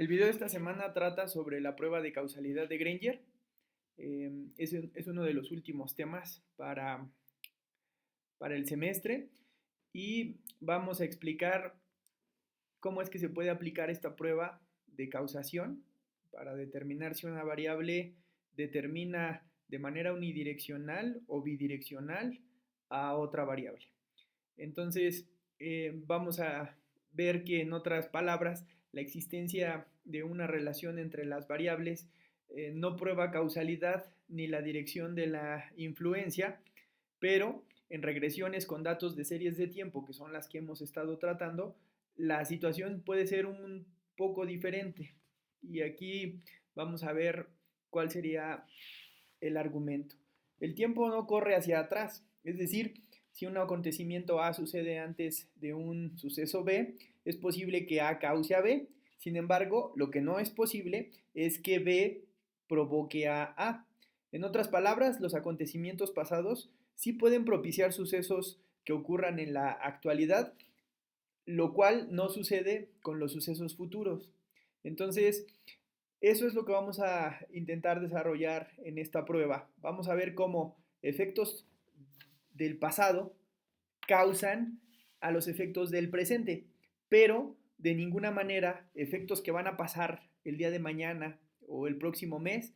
El video de esta semana trata sobre la prueba de causalidad de Granger. Es uno de los últimos temas para el semestre y vamos a explicar cómo es que se puede aplicar esta prueba de causación para determinar si una variable determina de manera unidireccional o bidireccional a otra variable. Entonces, vamos a ver que en otras palabras, la existencia de una relación entre las variables no prueba causalidad ni la dirección de la influencia, pero en regresiones con datos de series de tiempo, que son las que hemos estado tratando, la situación puede ser un poco diferente. Y aquí vamos a ver cuál sería el argumento. El tiempo no corre hacia atrás, es decir, si un acontecimiento A sucede antes de un suceso B, es posible que A cause a B. Sin embargo, lo que no es posible es que B provoque a A. En otras palabras, los acontecimientos pasados sí pueden propiciar sucesos que ocurran en la actualidad, lo cual no sucede con los sucesos futuros. Entonces, eso es lo que vamos a intentar desarrollar en esta prueba. Vamos a ver cómo efectos del pasado causan a los efectos del presente, pero de ninguna manera efectos que van a pasar el día de mañana o el próximo mes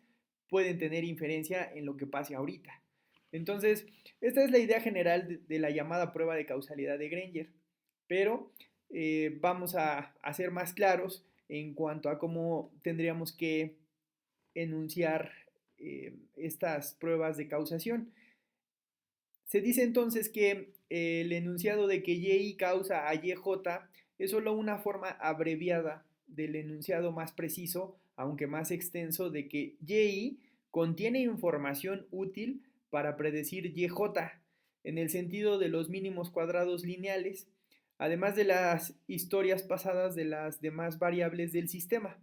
pueden tener inferencia en lo que pase ahorita. Entonces, esta es la idea general de la llamada prueba de causalidad de Granger, pero vamos a ser más claros en cuanto a cómo tendríamos que enunciar estas pruebas de causación. Se dice entonces que el enunciado de que Y causa a YJ es solo una forma abreviada del enunciado más preciso, aunque más extenso, de que Y contiene información útil para predecir YJ, en el sentido de los mínimos cuadrados lineales, además de las historias pasadas de las demás variables del sistema.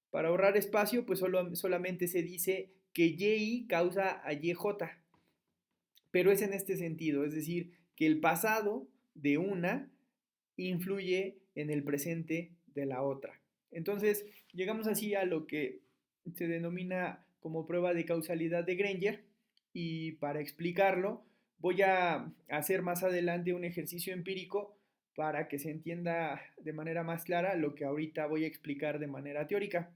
Para ahorrar espacio, pues solamente se dice que Y causa a YJ, pero es en este sentido, es decir, que el pasado de una influye en el presente de la otra. Entonces, llegamos así a lo que se denomina como prueba de causalidad de Granger, y para explicarlo voy a hacer más adelante un ejercicio empírico para que se entienda de manera más clara lo que ahorita voy a explicar de manera teórica.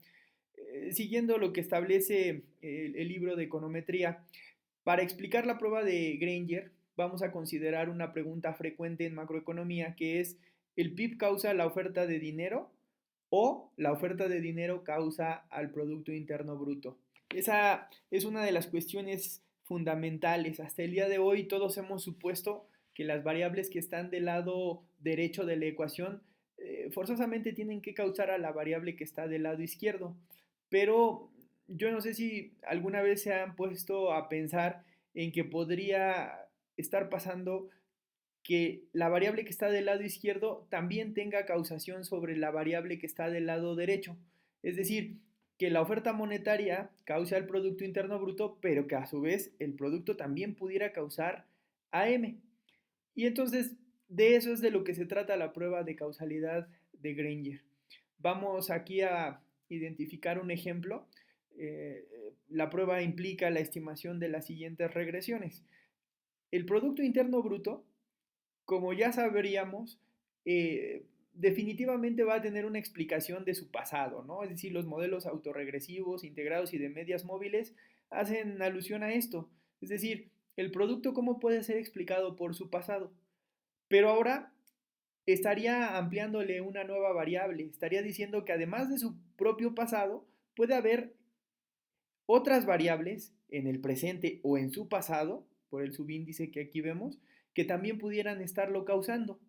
Siguiendo lo que establece el libro de econometría, para explicar la prueba de Granger, vamos a considerar una pregunta frecuente en macroeconomía, que es: ¿el PIB causa la oferta de dinero o la oferta de dinero causa al Producto Interno Bruto? Esa es una de las cuestiones fundamentales. Hasta el día de hoy todos hemos supuesto que las variables que están del lado derecho de la ecuación forzosamente tienen que causar a la variable que está del lado izquierdo. Pero yo no sé si alguna vez se han puesto a pensar en que podría estar pasando que la variable que está del lado izquierdo también tenga causación sobre la variable que está del lado derecho. Es decir, que la oferta monetaria causa el Producto Interno Bruto, pero que a su vez el producto también pudiera causar AM. Y entonces de eso es de lo que se trata la prueba de causalidad de Granger. Vamos aquí a identificar un ejemplo. La prueba implica la estimación de las siguientes regresiones. El Producto Interno Bruto, como ya sabríamos, definitivamente va a tener una explicación de su pasado, ¿no? Es decir, los modelos autorregresivos, integrados y de medias móviles hacen alusión a esto. Es decir, el producto cómo puede ser explicado por su pasado. Pero ahora estaría ampliándole una nueva variable, estaría diciendo que además de su propio pasado, puede haber otras variables en el presente o en su pasado, por el subíndice que aquí vemos, que también pudieran estarlo causando.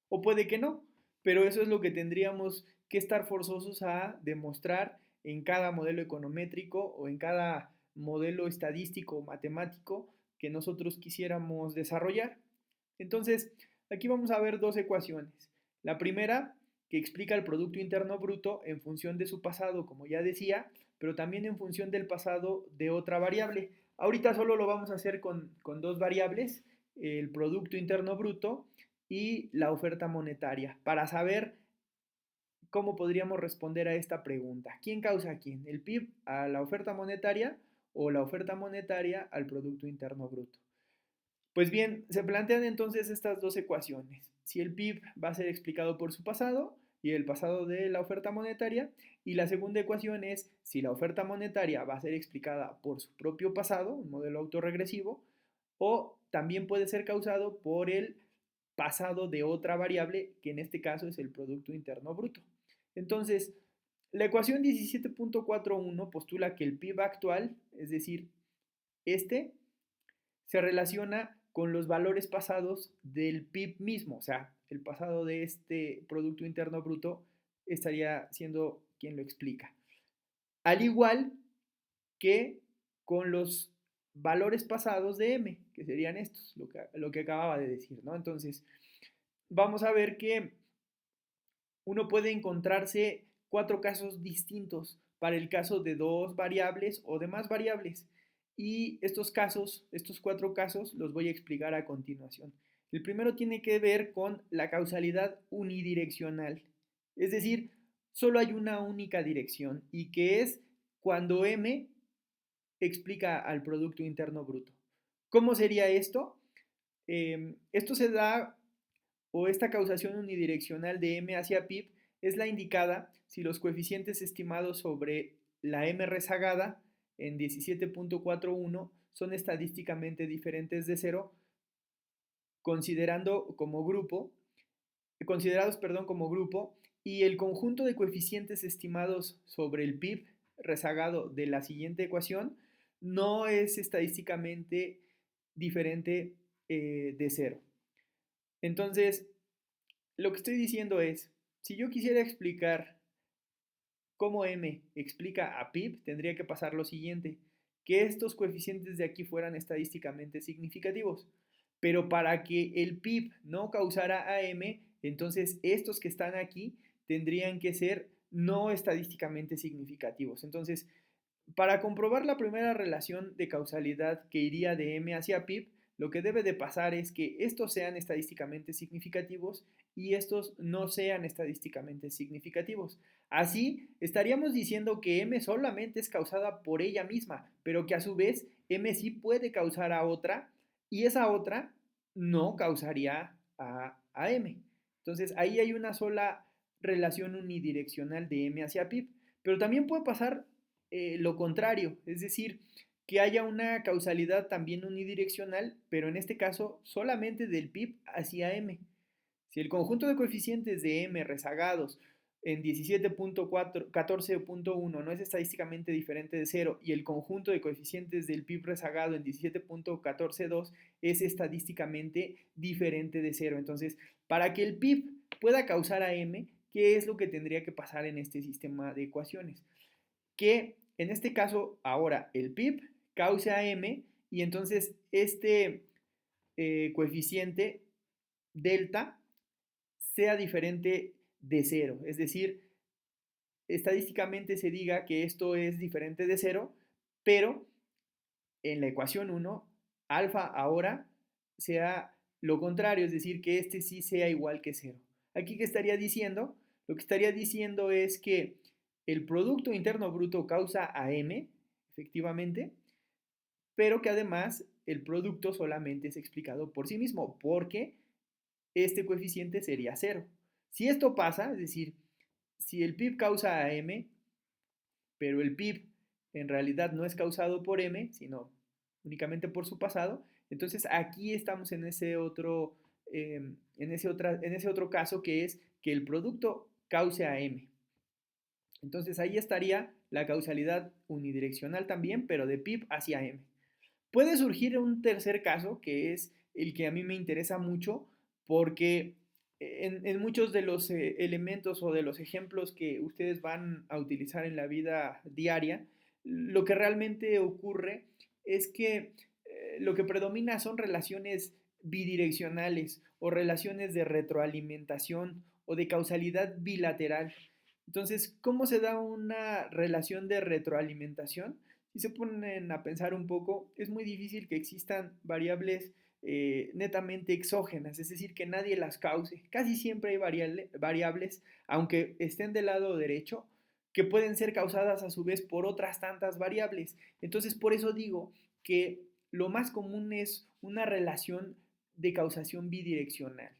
O puede que no, pero eso es lo que tendríamos que estar forzosos a demostrar en cada modelo econométrico o en cada modelo estadístico o matemático que nosotros quisiéramos desarrollar. Entonces, aquí vamos a ver dos ecuaciones. La primera, que explica el Producto Interno Bruto en función de su pasado, como ya decía, pero también en función del pasado de otra variable. Ahorita solo lo vamos a hacer con dos variables, el Producto Interno Bruto y la oferta monetaria, para saber ¿cómo podríamos responder a esta pregunta? ¿Quién causa a quién? ¿El PIB a la oferta monetaria o la oferta monetaria al Producto Interno Bruto? Pues bien, se plantean entonces estas dos ecuaciones. Si el PIB va a ser explicado por su pasado y el pasado de la oferta monetaria, y la segunda ecuación es si la oferta monetaria va a ser explicada por su propio pasado, un modelo autorregresivo, o también puede ser causado por el pasado de otra variable, que en este caso es el Producto Interno Bruto. Entonces, la ecuación 17.41 postula que el PIB actual, es decir, este, se relaciona con los valores pasados del PIB mismo, o sea, el pasado de este Producto Interno Bruto estaría siendo quien lo explica. Al igual que con los valores pasados de M, que serían estos, lo que acababa de decir, ¿no? Entonces, vamos a ver que uno puede encontrarse 4 casos distintos para el caso de 2 variables o de más variables. Y estos 4 casos, los voy a explicar a continuación. El primero tiene que ver con la causalidad unidireccional, es decir, solo hay una única dirección y que es cuando M explica al Producto Interno Bruto. ¿Cómo sería esto? Esto se da, o esta causación unidireccional de M hacia PIB es la indicada si los coeficientes estimados sobre la M rezagada en 17.41 son estadísticamente diferentes de cero, considerados como grupo, y el conjunto de coeficientes estimados sobre el PIB rezagado de la siguiente ecuación no es estadísticamente diferente de cero. Entonces, lo que estoy diciendo es, si yo quisiera explicar cómo M explica a PIB, tendría que pasar lo siguiente, que estos coeficientes de aquí fueran estadísticamente significativos. Pero para que el PIB no causara a M, entonces estos que están aquí tendrían que ser no estadísticamente significativos. Entonces, para comprobar la primera relación de causalidad que iría de M hacia PIB, lo que debe de pasar es que estos sean estadísticamente significativos y estos no sean estadísticamente significativos. Así, estaríamos diciendo que M solamente es causada por ella misma, pero que a su vez M sí puede causar a otra y esa otra no causaría a M. Entonces, ahí hay una sola relación unidireccional de M hacia PIB, pero también puede pasar lo contrario, es decir, que haya una causalidad también unidireccional, pero en este caso solamente del PIB hacia M. Si el conjunto de coeficientes de M rezagados en 17.14.1 no es estadísticamente diferente de 0 y el conjunto de coeficientes del PIB rezagado en 17.14.2 es estadísticamente diferente de 0. Entonces, para que el PIB pueda causar a M, ¿qué es lo que tendría que pasar en este sistema de ecuaciones? Que en este caso ahora el PIB cause a M y entonces este coeficiente delta sea diferente de 0, es decir, estadísticamente se diga que esto es diferente de 0, pero en la ecuación 1, alfa ahora sea lo contrario, es decir, que este sí sea igual que 0. Aquí, ¿qué estaría diciendo? Lo que estaría diciendo es que el Producto Interno Bruto causa a M, efectivamente, pero que además el producto solamente es explicado por sí mismo, porque este coeficiente sería 0. Si esto pasa, es decir, si el PIB causa a M, pero el PIB en realidad no es causado por M, sino únicamente por su pasado, entonces aquí estamos en ese otro, en ese otro caso que es que el producto cause a M. Entonces ahí estaría la causalidad unidireccional también, pero de PIB hacia M. Puede surgir un tercer caso, que es el que a mí me interesa mucho, porque en muchos de los elementos o de los ejemplos que ustedes van a utilizar en la vida diaria, lo que realmente ocurre es que lo que predomina son relaciones bidireccionales o relaciones de retroalimentación o de causalidad bilateral. Entonces, ¿cómo se da una relación de retroalimentación? Si se ponen a pensar un poco, es muy difícil que existan variables netamente exógenas, es decir, que nadie las cause. Casi siempre hay variables, aunque estén del lado derecho, que pueden ser causadas a su vez por otras tantas variables. Entonces, por eso digo que lo más común es una relación de causación bidireccional.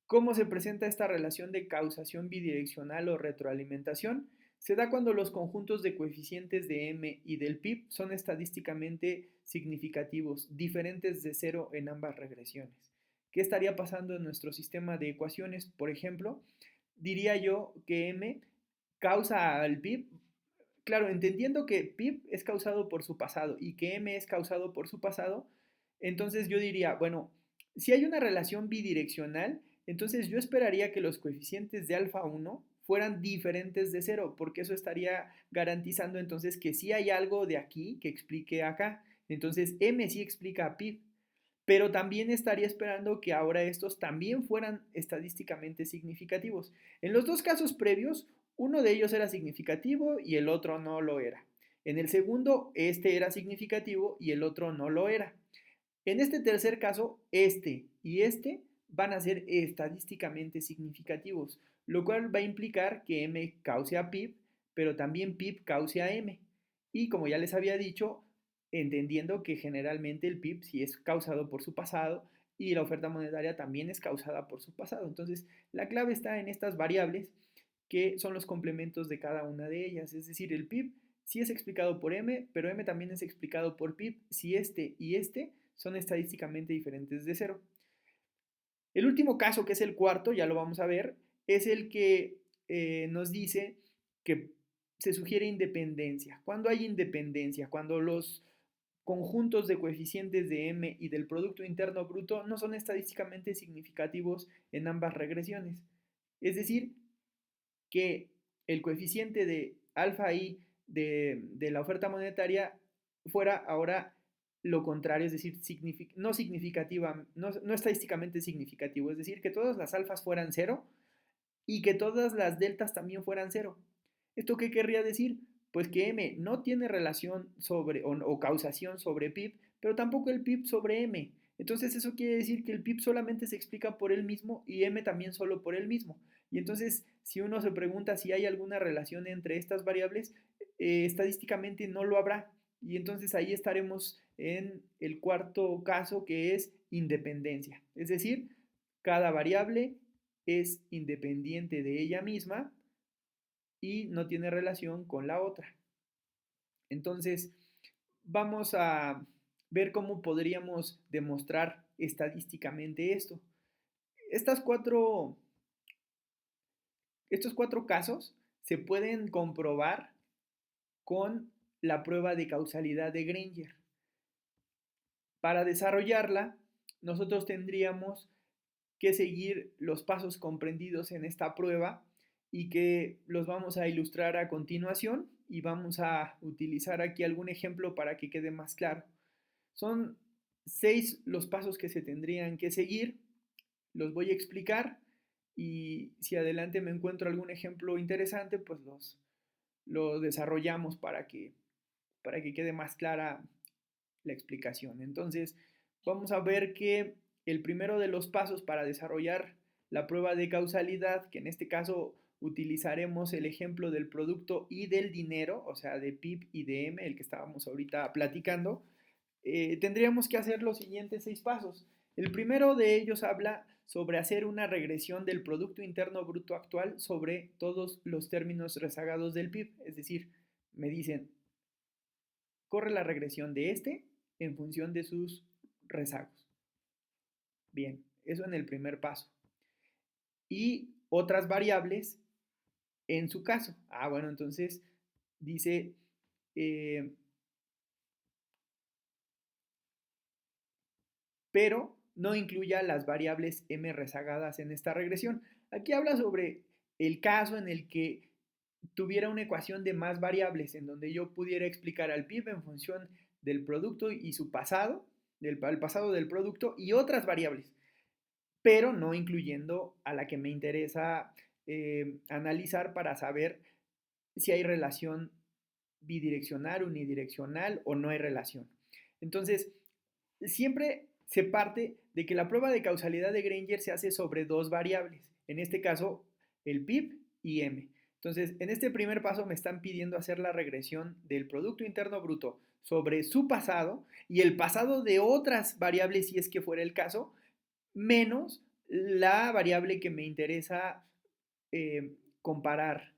¿Cómo se presenta esta relación de causación bidireccional o retroalimentación? Se da cuando los conjuntos de coeficientes de m y del PIB son estadísticamente significativos, diferentes de cero en ambas regresiones. ¿Qué estaría pasando en nuestro sistema de ecuaciones? Por ejemplo, diría yo que m causa al PIB, claro, entendiendo que PIB es causado por su pasado y que m es causado por su pasado, entonces yo diría, bueno, si hay una relación bidireccional, entonces yo esperaría que los coeficientes de alfa 1 fueran diferentes de cero, porque eso estaría garantizando entonces que sí hay algo de aquí que explique acá. Entonces m sí explica a PIB, pero también estaría esperando que ahora estos también fueran estadísticamente significativos. En los dos casos previos, uno de ellos era significativo y el otro no lo era. En el segundo, este era significativo y el otro no lo era. En este tercer caso, este y este van a ser estadísticamente significativos, lo cual va a implicar que m cause a PIB, pero también PIB cause a m. Y como ya les había dicho, entendiendo que generalmente el PIB sí es causado por su pasado y la oferta monetaria también es causada por su pasado. Entonces, la clave está en estas variables que son los complementos de cada una de ellas. Es decir, el PIB sí es explicado por m, pero m también es explicado por PIB si este y este son estadísticamente diferentes de cero. El último caso, que es el cuarto, ya lo vamos a ver, es el que nos dice que se sugiere independencia. ¿Cuándo hay independencia? Cuando los conjuntos de coeficientes de m y del Producto Interno Bruto no son estadísticamente significativos en ambas regresiones. Es decir, que el coeficiente de alfa i de la oferta monetaria fuera ahora lo contrario, es decir, no significativa, no estadísticamente significativo, es decir, que todas las alfas fueran cero y que todas las deltas también fueran cero. ¿Esto qué querría decir? Pues que m no tiene relación sobre o causación sobre PIB, pero tampoco el PIB sobre m. Entonces eso quiere decir que el PIB solamente se explica por él mismo y m también solo por él mismo. Y entonces si uno se pregunta si hay alguna relación entre estas variables, estadísticamente no lo habrá. Y entonces ahí estaremos en el cuarto caso, que es independencia. Es decir, cada variable es independiente de ella misma y no tiene relación con la otra. Entonces, vamos a ver cómo podríamos demostrar estadísticamente esto. Estos cuatro casos se pueden comprobar con la prueba de causalidad de Granger. Para desarrollarla, nosotros tendríamos que seguir los pasos comprendidos en esta prueba y que los vamos a ilustrar a continuación y vamos a utilizar aquí algún ejemplo para que quede más claro. Son 6 los pasos que se tendrían que seguir, los voy a explicar y si adelante me encuentro algún ejemplo interesante, pues lo desarrollamos para que quede más clara la explicación. Entonces, vamos a ver que el primero de los pasos para desarrollar la prueba de causalidad, que en este caso utilizaremos el ejemplo del producto y del dinero, o sea, de PIB y de M, el que estábamos ahorita platicando, tendríamos que hacer los siguientes 6 pasos. El primero de ellos habla sobre hacer una regresión del Producto Interno Bruto actual sobre todos los términos rezagados del PIB, es decir, me dicen, corre la regresión de este en función de sus rezagos. Bien, eso en el primer paso. Y otras variables en su caso. Bueno, entonces dice, pero no incluya las variables m rezagadas en esta regresión. Aquí habla sobre el caso en el que tuviera una ecuación de más variables, en donde yo pudiera explicar al PIB en función del producto y su pasado, el pasado del producto y otras variables, pero no incluyendo a la que me interesa analizar para saber si hay relación bidireccional, unidireccional o no hay relación. Entonces, siempre se parte de que la prueba de causalidad de Granger se hace sobre dos variables, en este caso el PIB y M. Entonces, en este primer paso me están pidiendo hacer la regresión del Producto Interno Bruto sobre su pasado y el pasado de otras variables, si es que fuera el caso, menos la variable que me interesa comparar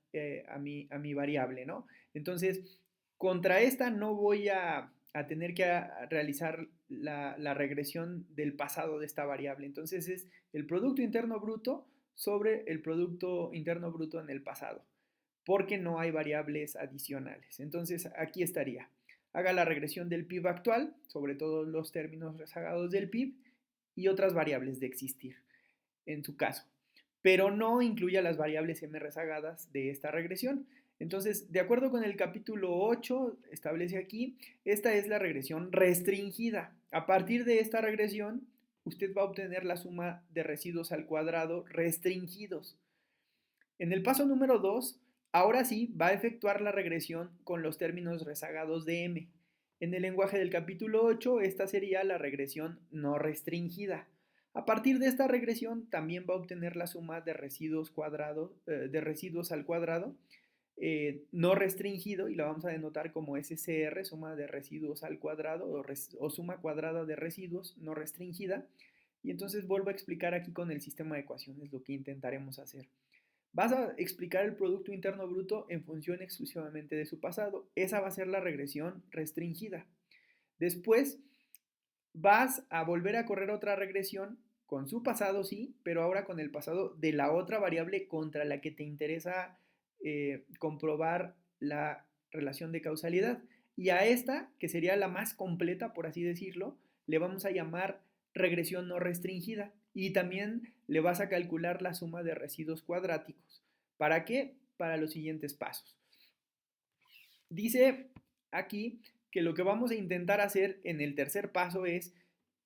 a mi variable, ¿no? Entonces, contra esta no voy a tener que realizar la regresión del pasado de esta variable. Entonces es el Producto Interno Bruto sobre el Producto Interno Bruto en el pasado, porque no hay variables adicionales. Entonces aquí estaría. Haga la regresión del PIB actual, sobre todos los términos rezagados del PIB y otras variables de existir, en su caso, pero no incluya las variables m rezagadas de esta regresión. Entonces, de acuerdo con el capítulo 8, establece aquí, esta es la regresión restringida. A partir de esta regresión, usted va a obtener la suma de residuos al cuadrado restringidos. En el paso número 2, ahora sí va a efectuar la regresión con los términos rezagados de m. En el lenguaje del capítulo 8, esta sería la regresión no restringida. A partir de esta regresión también va a obtener la suma de residuos, al cuadrado no restringido, y la vamos a denotar como SCR, suma de residuos al cuadrado, o suma cuadrada de residuos no restringida. Y entonces vuelvo a explicar aquí con el sistema de ecuaciones lo que intentaremos hacer. Vas a explicar el Producto Interno Bruto en función exclusivamente de su pasado. Esa va a ser la regresión restringida. Después vas a volver a correr otra regresión con su pasado, sí, pero ahora con el pasado de la otra variable contra la que te interesa comprobar la relación de causalidad. Y a esta, que sería la más completa, por así decirlo, le vamos a llamar regresión no restringida. Y también le vas a calcular la suma de residuos cuadráticos. ¿Para qué? Para los siguientes pasos. Dice aquí que lo que vamos a intentar hacer en el tercer paso es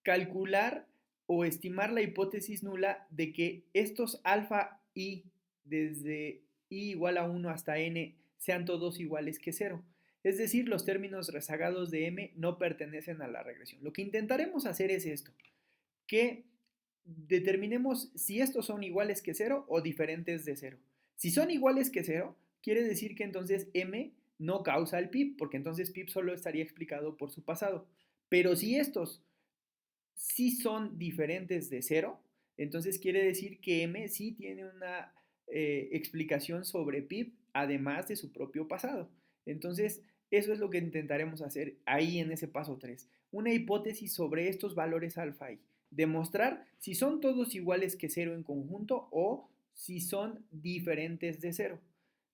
calcular o estimar la hipótesis nula de que estos alfa i desde i igual a 1 hasta n sean todos iguales que 0. Es decir, los términos rezagados de m no pertenecen a la regresión. Lo que intentaremos hacer es esto, que determinemos si estos son iguales que 0 o diferentes de 0. Si son iguales que 0, quiere decir que entonces m no causa el PIB, porque entonces PIB solo estaría explicado por su pasado. Pero si estos sí son diferentes de 0, entonces quiere decir que m sí tiene una explicación sobre PIB, además de su propio pasado. Entonces, eso es lo que intentaremos hacer ahí en ese paso 3. Una hipótesis sobre estos valores alfa y demostrar si son todos iguales que 0 en conjunto o si son diferentes de 0.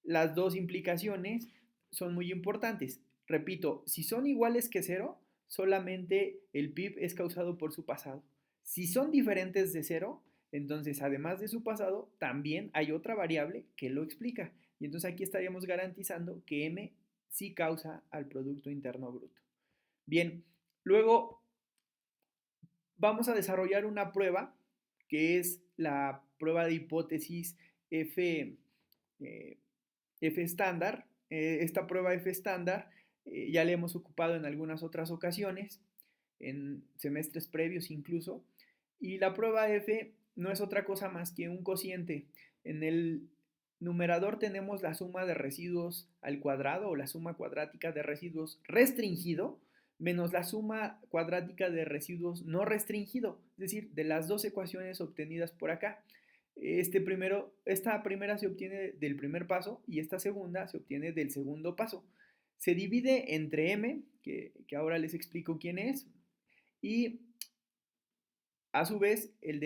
Las dos implicaciones son muy importantes. Repito, si son iguales que 0, solamente el PIB es causado por su pasado. Si son diferentes de 0, entonces además de su pasado, también hay otra variable que lo explica. Y entonces aquí estaríamos garantizando que M sí causa al Producto Interno Bruto. Bien, luego vamos a desarrollar una prueba que es la prueba de hipótesis F, F estándar. Esta prueba F estándar ya la hemos ocupado en algunas otras ocasiones, en semestres previos incluso, y la prueba F no es otra cosa más que un cociente. En el numerador tenemos la suma de residuos al cuadrado o la suma cuadrática de residuos restringido menos la suma cuadrática de residuos no restringido, es decir, de las dos ecuaciones obtenidas por acá. Esta primera se obtiene del primer paso y esta segunda se obtiene del segundo paso. Se divide entre m, que ahora les explico quién es, y a su vez el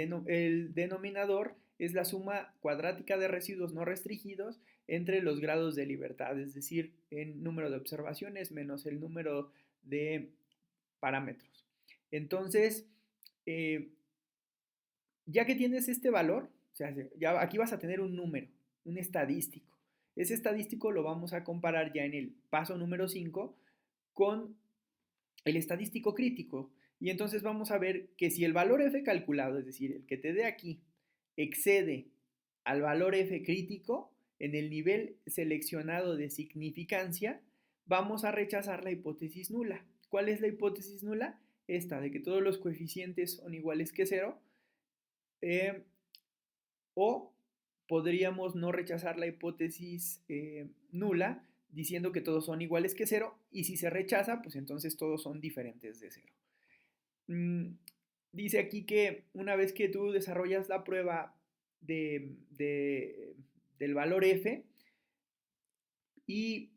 denominador es la suma cuadrática de residuos no restringidos entre los grados de libertad, es decir, el número de observaciones menos el número de parámetros. Entonces, ya que tienes este valor, o sea, ya aquí vas a tener un número, un estadístico. Ese estadístico lo vamos a comparar ya en el paso número 5 con el estadístico crítico. Y entonces vamos a ver que si el valor f calculado, es decir, el que te dé aquí, excede al valor f crítico en el nivel seleccionado de significancia, vamos a rechazar la hipótesis nula. ¿Cuál es la hipótesis nula? esta de que todos los coeficientes son iguales que cero, eh, o podríamos no rechazar la hipótesis nula diciendo que todos son iguales que cero, y si se rechaza, pues entonces todos son diferentes de cero. Dice aquí que una vez que tú desarrollas la prueba del valor f, y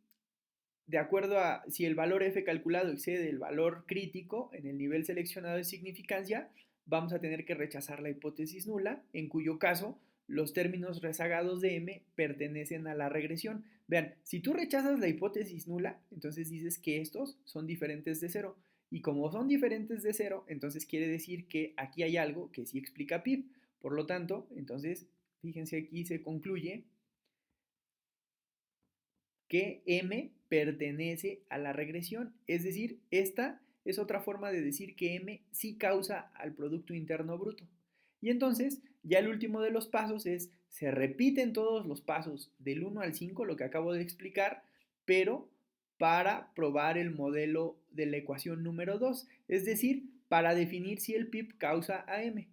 de acuerdo a si el valor f calculado excede el valor crítico en el nivel seleccionado de significancia, vamos a tener que rechazar la hipótesis nula, en cuyo caso los términos rezagados de m pertenecen a la regresión. Vean, si tú rechazas la hipótesis nula, entonces dices que estos son diferentes de cero. Y como son diferentes de cero, entonces quiere decir que aquí hay algo que sí explica PIB. Por lo tanto, entonces, fíjense aquí se concluye que m pertenece a la regresión. Es decir, esta es otra forma de decir que m sí causa al Producto Interno Bruto. Y entonces, ya el último de los pasos es, se repiten todos los pasos del 1 al 5, lo que acabo de explicar, pero para probar el modelo de la ecuación número 2, es decir, para definir si el PIB causa a m.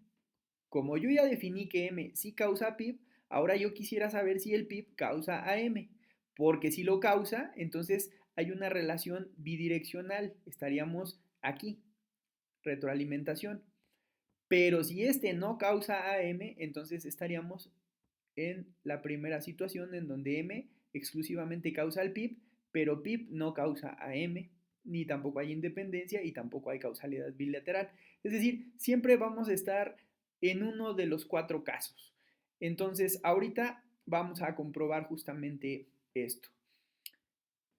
Como yo ya definí que m sí causa a PIB, ahora yo quisiera saber si el PIB causa a m, porque si lo causa, entonces hay una relación bidireccional, estaríamos aquí, retroalimentación. Pero si este no causa a m, entonces estaríamos en la primera situación en donde m exclusivamente causa al PIB, pero PIB no causa a m, ni tampoco hay independencia y tampoco hay causalidad bilateral. Es decir, siempre vamos a estar en uno de los 4 casos. Entonces, ahorita vamos a comprobar justamente esto.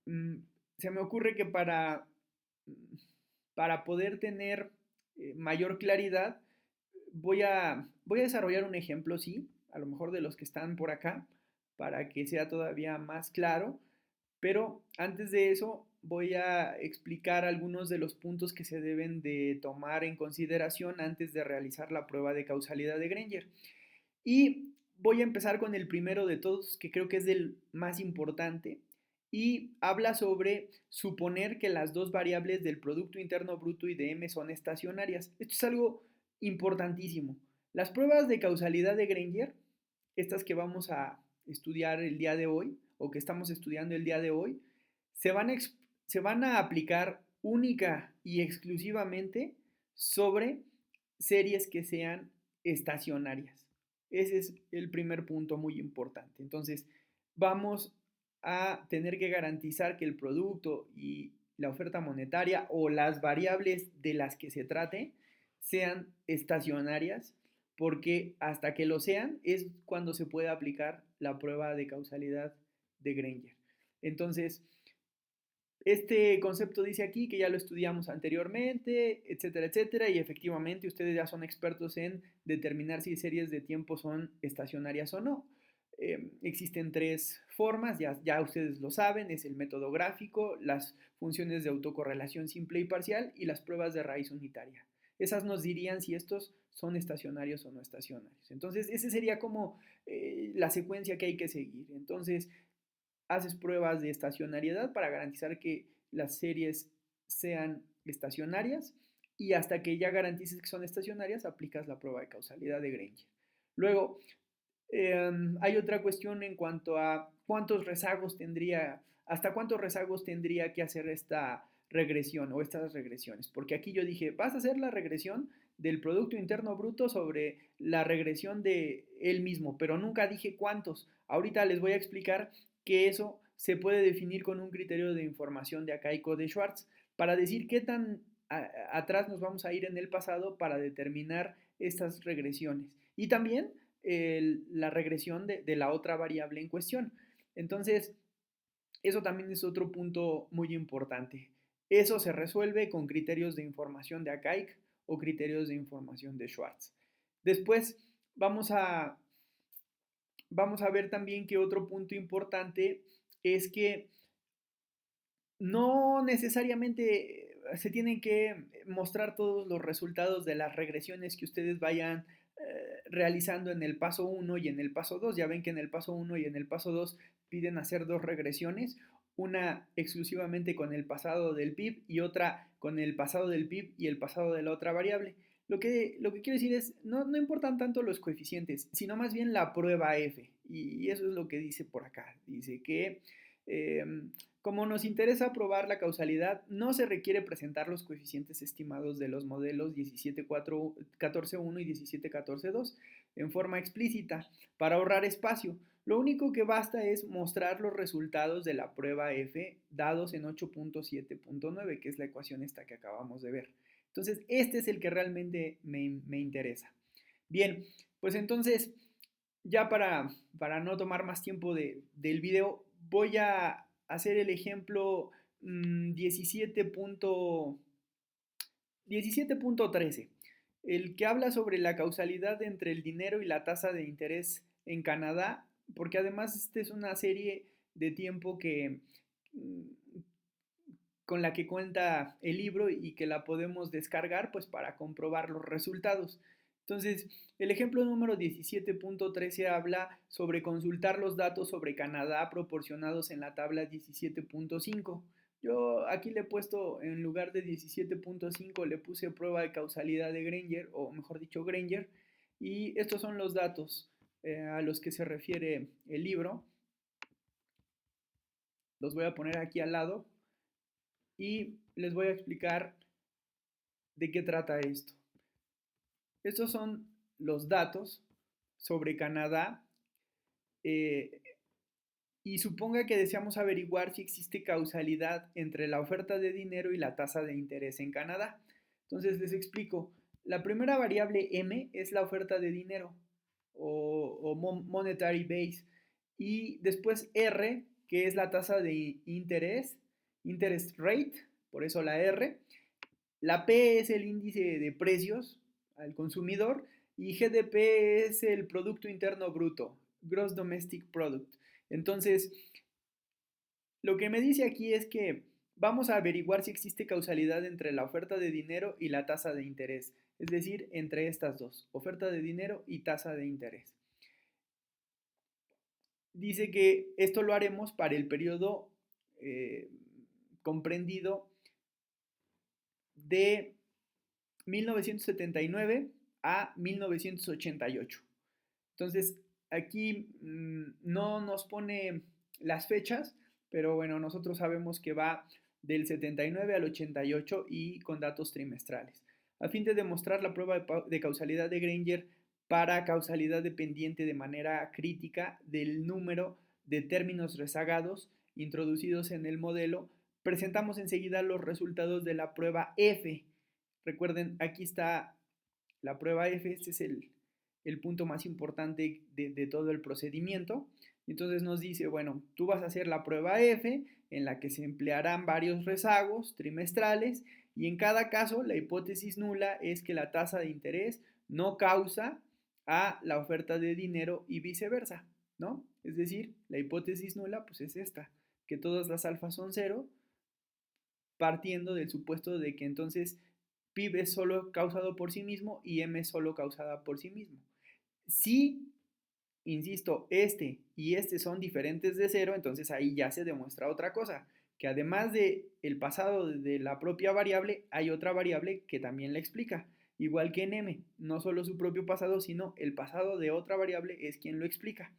Se me ocurre que para poder tener mayor claridad, voy a desarrollar un ejemplo, sí, a lo mejor de los que están por acá, para que sea todavía más claro, pero antes de eso voy a explicar algunos de los puntos que se deben de tomar en consideración antes de realizar la prueba de causalidad de Granger. Y voy a empezar con el primero de todos, que creo que es el más importante, y habla sobre suponer que las dos variables del Producto Interno Bruto y de m son estacionarias. Esto es algo importantísimo. Las pruebas de causalidad de Granger, estas que vamos a estudiar el día de hoy, o que estamos estudiando el día de hoy, se van a aplicar única y exclusivamente sobre series que sean estacionarias. Ese es el primer punto muy importante. Entonces, vamos a tener que garantizar que el producto y la oferta monetaria o las variables de las que se trate sean estacionarias, porque hasta que lo sean es cuando se puede aplicar la prueba de causalidad de Granger. Entonces, este concepto dice aquí que ya lo estudiamos anteriormente, etcétera, etcétera, y efectivamente ustedes ya son expertos en determinar si series de tiempo son estacionarias o no. Existen 3 formas, ya ustedes lo saben, es el método gráfico, las funciones de autocorrelación simple y parcial y las pruebas de raíz unitaria. Esas nos dirían si estos son estacionarios o no estacionarios. Entonces, esa sería como la secuencia que hay que seguir. Entonces, haces pruebas de estacionariedad para garantizar que las series sean estacionarias, y hasta que ya garantices que son estacionarias, aplicas la prueba de causalidad de Granger. Luego, hay otra cuestión en cuanto a cuántos rezagos tendría, hasta cuántos rezagos tendría que hacer esta regresión o estas regresiones. Porque aquí yo dije, vas a hacer la regresión del Producto Interno Bruto sobre la regresión de él mismo, pero nunca dije cuántos. Ahorita les voy a explicar que eso se puede definir con un criterio de información de Akaico de Schwartz para decir qué tan atrás nos vamos a ir en el pasado para determinar estas regresiones. Y también la regresión de la otra variable en cuestión. Entonces, eso también es otro punto muy importante. Eso se resuelve con criterios de información de Akaik o criterios de información de Schwartz. Después vamos a ver también que otro punto importante es que no necesariamente se tienen que mostrar todos los resultados de las regresiones que ustedes vayan realizando en el paso 1 y en el paso 2. Ya ven que en el paso 1 y en el paso 2 piden hacer 2 regresiones. una exclusivamente con el pasado del PIB y otra con el pasado del PIB y el pasado de la otra variable. Lo que quiero decir es, no importan tanto los coeficientes, sino más bien la prueba F. Y eso es lo que dice por acá. Dice que eh, como nos interesa probar la causalidad, no se requiere presentar los coeficientes estimados de los modelos 17.14.1 y 17.14.2 en forma explícita para ahorrar espacio. Lo único que basta es mostrar los resultados de la prueba F dados en 8.7.9, que es la ecuación esta que acabamos de ver. Entonces, este es el que realmente me interesa. Bien, pues entonces, ya para no tomar más tiempo del video, voy a hacer el ejemplo 17.13, el que habla sobre la causalidad entre el dinero y la tasa de interés en Canadá, porque además esta es una serie de tiempo que con la que cuenta el libro y que la podemos descargar pues para comprobar los resultados. Entonces, el ejemplo número 17.13 habla sobre consultar los datos sobre Canadá proporcionados en la tabla 17.5. Yo aquí le he puesto, en lugar de 17.5, le puse prueba de causalidad de Granger, o mejor dicho, Granger, y estos son los datos a los que se refiere el libro. Los voy a poner aquí al lado y les voy a explicar de qué trata esto. Estos son los datos sobre Canadá y suponga que deseamos averiguar si existe causalidad entre la oferta de dinero y la tasa de interés en Canadá. Entonces les explico. La primera variable M es la oferta de dinero o monetary base, y después R, que es la tasa de interés, interest rate, por eso la R. La P es el índice de precios al consumidor y GDP es el Producto Interno Bruto, Gross Domestic Product. Entonces, lo que me dice aquí es que vamos a averiguar si existe causalidad entre la oferta de dinero y la tasa de interés, es decir, entre estas dos, oferta de dinero y tasa de interés. Dice que esto lo haremos para el periodo comprendido de 1979 a 1988. Entonces, aquí no nos pone las fechas, pero bueno, nosotros sabemos que va del 79 al 88 y con datos trimestrales. A fin de demostrar la prueba de causalidad de Granger para causalidad dependiente de manera crítica del número de términos rezagados introducidos en el modelo, presentamos enseguida los resultados de la prueba F. Recuerden, aquí está la prueba F, este es el punto más importante de todo el procedimiento. Entonces nos dice, bueno, tú vas a hacer la prueba F, en la que se emplearán varios rezagos trimestrales, y en cada caso la hipótesis nula es que la tasa de interés no causa a la oferta de dinero y viceversa, ¿no? Es decir, la hipótesis nula pues es esta, que todas las alfas son cero, partiendo del supuesto de que entonces PIB es solo causado por sí mismo y M es solo causada por sí mismo. Si, insisto, este y este son diferentes de cero, entonces ahí ya se demuestra otra cosa, que además de el pasado de la propia variable, hay otra variable que también la explica. Igual que en M, no solo su propio pasado, sino el pasado de otra variable es quien lo explica.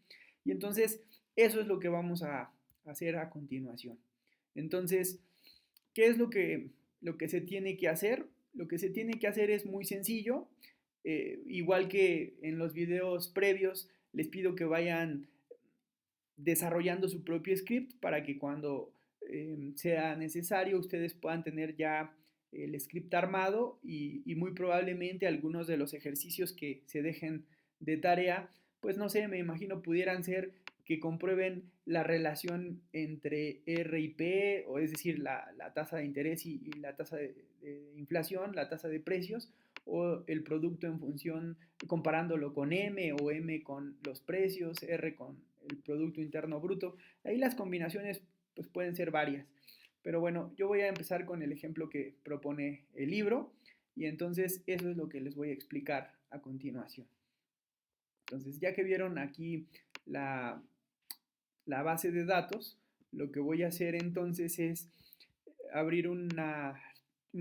Y entonces, eso es lo que vamos a hacer a continuación. Entonces, ¿qué es lo que se tiene que hacer? Lo que se tiene que hacer es muy sencillo. Igual que en los videos previos, les pido que vayan desarrollando su propio script para que cuando sea necesario ustedes puedan tener ya el script armado y muy probablemente algunos de los ejercicios que se dejen de tarea, pues no sé, me imagino pudieran ser que comprueben la relación entre R y P, o es decir, la tasa de interés y la tasa de inflación, la tasa de precios, o el producto en función, comparándolo con M o M con los precios, R con el Producto Interno Bruto. Ahí las combinaciones pues, pueden ser varias. Pero bueno, yo voy a empezar con el ejemplo que propone el libro y entonces eso es lo que les voy a explicar a continuación. Entonces, ya que vieron aquí la base de datos, lo que voy a hacer entonces es abrir un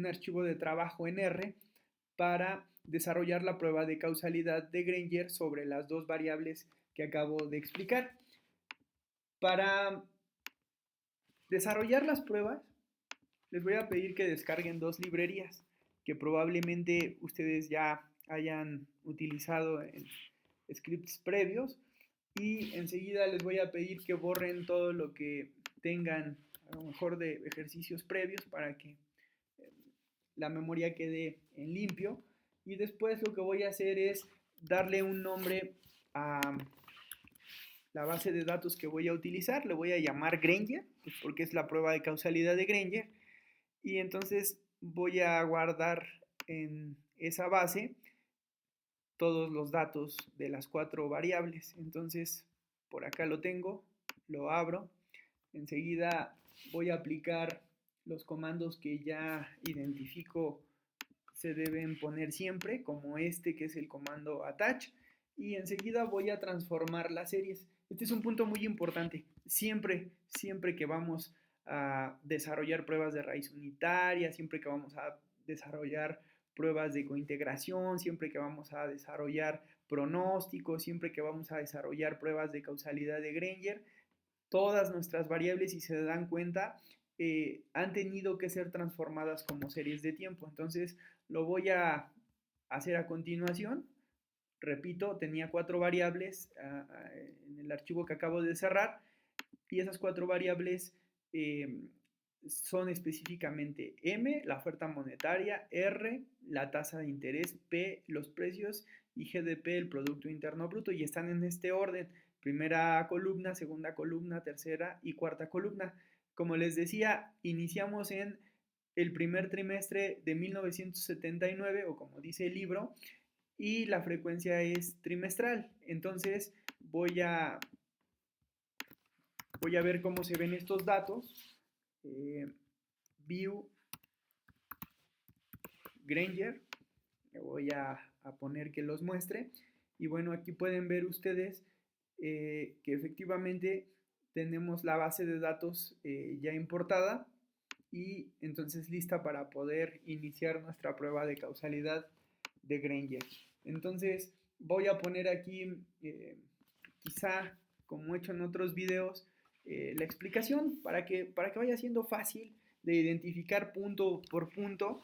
archivo de trabajo en R para desarrollar la prueba de causalidad de Granger sobre las dos variables que acabo de explicar. Para desarrollar las pruebas, les voy a pedir que descarguen dos librerías que probablemente ustedes ya hayan utilizado en scripts previos, y enseguida les voy a pedir que borren todo lo que tengan a lo mejor de ejercicios previos para que la memoria quede en limpio. Y después lo que voy a hacer es darle un nombre a la base de datos que voy a utilizar. Le voy a llamar Granger, pues porque es la prueba de causalidad de Granger. Y entonces voy a guardar en esa base todos los datos de las 4 variables. Entonces, por acá lo tengo, lo abro. Enseguida voy a aplicar los comandos que ya identifico se deben poner siempre, como este que es el comando attach, y enseguida voy a transformar las series. Este es un punto muy importante. Siempre que vamos a desarrollar pruebas de raíz unitaria, siempre que vamos a desarrollar pruebas de cointegración, siempre que vamos a desarrollar pronósticos, siempre que vamos a desarrollar pruebas de causalidad de Granger, todas nuestras variables, si se dan cuenta, han tenido que ser transformadas como series de tiempo. Entonces lo voy a hacer a continuación. Repito, tenía 4 variables en el archivo que acabo de cerrar, y esas 4 variables son específicamente M, la oferta monetaria; R, la tasa de interés; P, los precios; y GDP, el Producto Interno Bruto, y están en este orden: primera columna, segunda columna, tercera y cuarta columna. Como les decía, iniciamos en el primer trimestre de 1979, o como dice el libro, y la frecuencia es trimestral. Entonces voy a ver cómo se ven estos datos. View Granger, le voy a poner que los muestre, y bueno, aquí pueden ver ustedes que efectivamente tenemos la base de datos ya importada y entonces lista para poder iniciar nuestra prueba de causalidad de Granger. Entonces voy a poner aquí quizá, como he hecho en otros videos, la explicación para que vaya siendo fácil de identificar punto por punto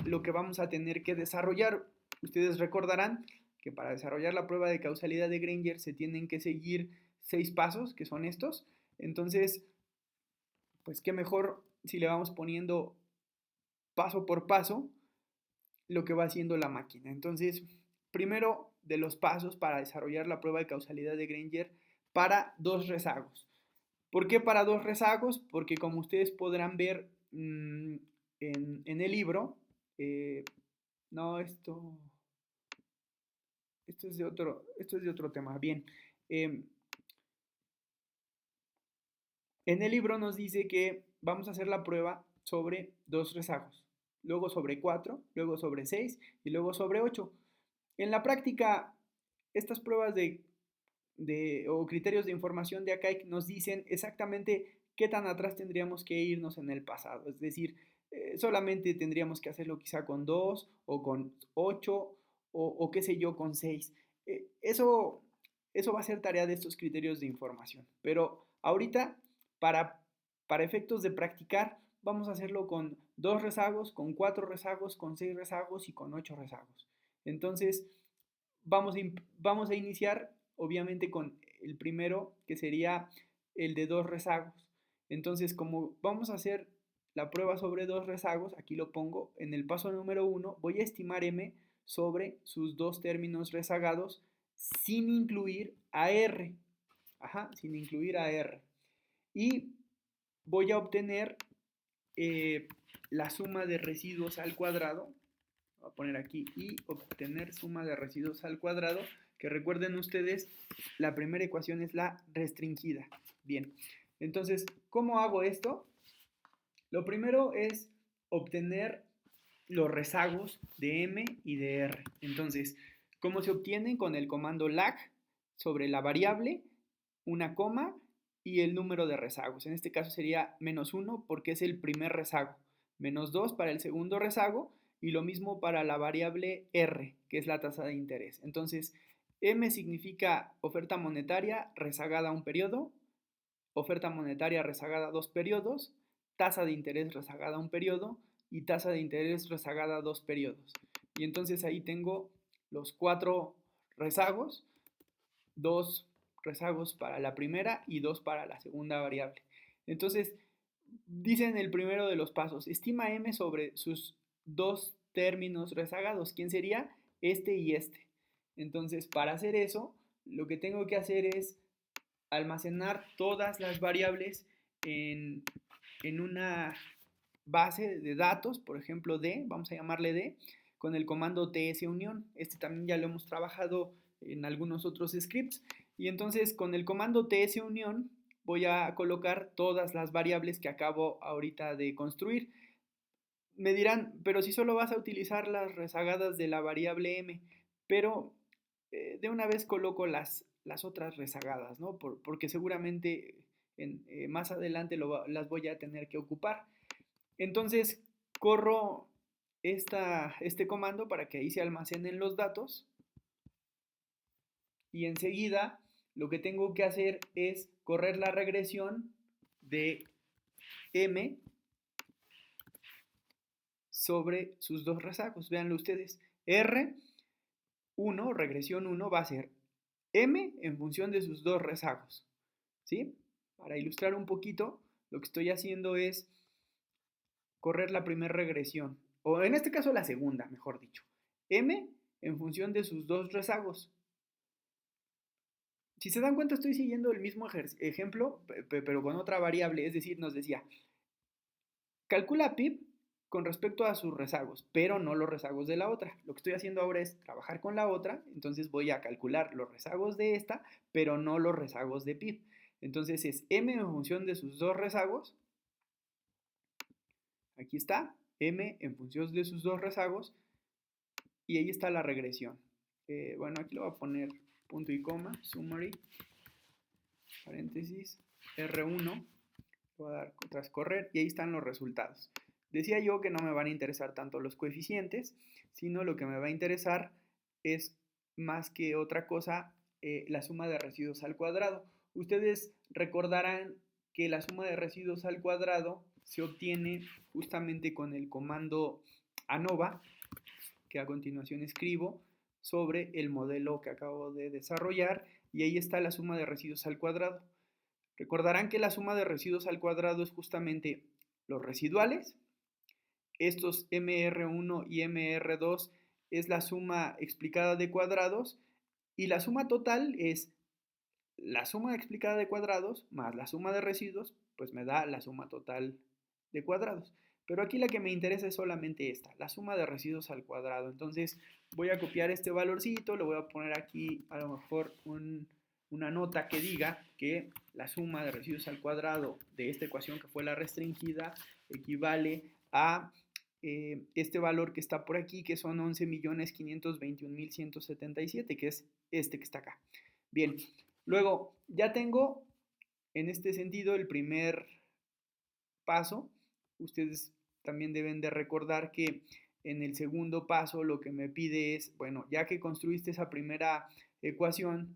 lo que vamos a tener que desarrollar. Ustedes recordarán que para desarrollar la prueba de causalidad de Granger se tienen que seguir 6 pasos, que son estos. Entonces, pues qué mejor si le vamos poniendo paso por paso lo que va haciendo la máquina. Entonces, primero de los pasos para desarrollar la prueba de causalidad de Granger para 2 rezagos. ¿Por qué para 2 rezagos? Porque como ustedes podrán ver en el libro, no, esto es de otro tema. Bien, en el libro nos dice que vamos a hacer la prueba sobre 2 rezagos, luego sobre 4, luego sobre 6 y luego sobre 8. En la práctica, estas pruebas o criterios de información de ACAIC nos dicen exactamente qué tan atrás tendríamos que irnos en el pasado. Es decir, solamente tendríamos que hacerlo quizá con 2 o con 8 o qué sé yo, con 6. Eso va a ser tarea de estos criterios de información. Pero ahorita, para efectos de practicar, vamos a hacerlo con 2 rezagos, con 4 rezagos, con 6 rezagos y con 8 rezagos. Entonces, vamos a iniciar obviamente con el primero, que sería el de 2 rezagos. Entonces, como vamos a hacer la prueba sobre 2 rezagos, aquí lo pongo, en el paso número 1 voy a estimar M sobre sus 2 términos rezagados sin incluir a R. Sin incluir a R. Y voy a obtener la suma de residuos al cuadrado. Voy a poner aquí y obtener suma de residuos al cuadrado, que recuerden ustedes, la primera ecuación es la restringida. Bien, entonces, ¿cómo hago esto? Lo primero es obtener los rezagos de M y de R. Entonces, ¿cómo se obtienen? Con el comando lag sobre la variable, una coma y el número de rezagos. En este caso sería -1 porque es el primer rezago, -2 para el segundo rezago y lo mismo para la variable R, que es la tasa de interés. Entonces, M significa oferta monetaria rezagada a un periodo, oferta monetaria rezagada a 2 periodos, tasa de interés rezagada a un periodo y tasa de interés rezagada a 2 periodos. Y entonces ahí tengo los 4 rezagos, 2 rezagos para la primera y 2 para la segunda variable. Entonces, dicen el primero de los pasos, estima M sobre sus dos términos rezagados. ¿Quién sería? Este y este. Entonces, para hacer eso, lo que tengo que hacer es almacenar todas las variables en una base de datos, por ejemplo D, vamos a llamarle D, con el comando tsunión. Este también ya lo hemos trabajado en algunos otros scripts. Y entonces con el comando tsunión voy a colocar todas las variables que acabo ahorita de construir. Me dirán, pero si solo vas a utilizar las rezagadas de la variable m, pero de una vez coloco las otras rezagadas, ¿no? Porque seguramente más adelante las voy a tener que ocupar. Entonces corro este comando para que ahí se almacenen los datos y enseguida lo que tengo que hacer es correr la regresión de m sobre sus dos rezagos. Véanlo ustedes. R1, regresión 1, va a ser m en función de sus dos rezagos. ¿Sí? Para ilustrar un poquito, lo que estoy haciendo es correr la primera regresión, o en este caso la segunda, mejor dicho. M en función de sus dos rezagos. Si se dan cuenta, estoy siguiendo el mismo ejemplo, pero con otra variable, es decir, nos decía, calcula PIB con respecto a sus rezagos, pero no los rezagos de la otra. Lo que estoy haciendo ahora es trabajar con la otra, entonces voy a calcular los rezagos de esta, pero no los rezagos de PIB. Entonces es M en función de sus dos rezagos. Aquí está, M en función de sus dos rezagos, y ahí está la regresión. Bueno, aquí lo voy a poner punto y coma, summary, paréntesis, R1, voy a dar tras correr y ahí están los resultados. Decía yo que no me van a interesar tanto los coeficientes, sino lo que me va a interesar es más que otra cosa la suma de residuos al cuadrado. Ustedes recordarán que la suma de residuos al cuadrado se obtiene justamente con el comando ANOVA, que a continuación escribo, sobre el modelo que acabo de desarrollar, y ahí está la suma de residuos al cuadrado. Recordarán que la suma de residuos al cuadrado es justamente los residuales, estos MR1 y MR2 es la suma explicada de cuadrados, y la suma total es la suma explicada de cuadrados más la suma de residuos, pues me da la suma total de cuadrados. Pero aquí la que me interesa es solamente esta, la suma de residuos al cuadrado. Entonces voy a copiar este valorcito, lo voy a poner aquí a lo mejor una nota que diga que la suma de residuos al cuadrado de esta ecuación que fue la restringida equivale a este valor que está por aquí, que son 11.521.177, que es este que está acá. Bien, luego ya tengo en este sentido el primer paso. Ustedes también deben de recordar que en el segundo paso lo que me pide es, bueno, ya que construiste esa primera ecuación,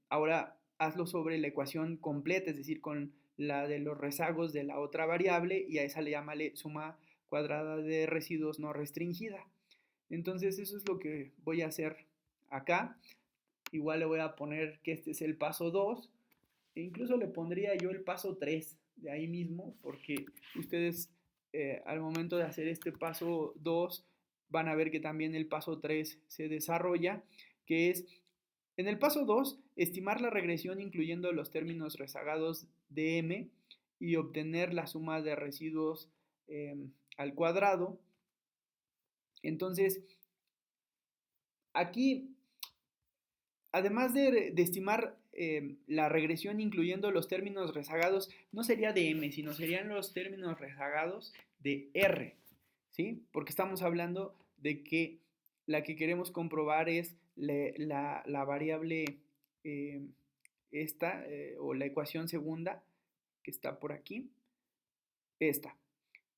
ahora hazlo sobre la ecuación completa, es decir, con la de los rezagos de la otra variable, y a esa le llámale suma cuadrada de residuos no restringida. Entonces eso es lo que voy a hacer acá. Igual le voy a poner que este es el paso 2, e incluso le pondría yo el paso 3 de ahí mismo, porque ustedes al momento de hacer este paso 2 van a ver que también el paso 3 se desarrolla, que es en el paso 2 estimar la regresión incluyendo los términos rezagados de m y obtener la suma de residuos al cuadrado. Entonces aquí, además de estimar la regresión incluyendo los términos rezagados, no sería de m, sino serían los términos rezagados de r, ¿sí? Porque estamos hablando de que la que queremos comprobar es la variable esta, o la ecuación segunda que está por aquí, esta.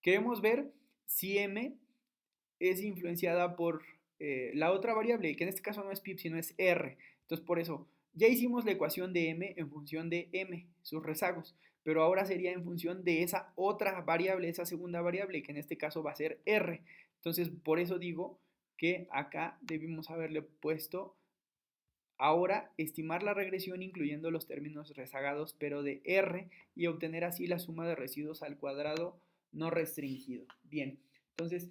Queremos ver si m es influenciada por la otra variable, que en este caso no es pip, sino es r. Entonces, por eso, ya hicimos la ecuación de m en función de m, sus rezagos, pero ahora sería en función de esa otra variable, esa segunda variable, que en este caso va a ser r. Entonces, por eso digo que acá debimos haberle puesto ahora estimar la regresión incluyendo los términos rezagados, pero de r, y obtener así la suma de residuos al cuadrado no restringido. Bien, entonces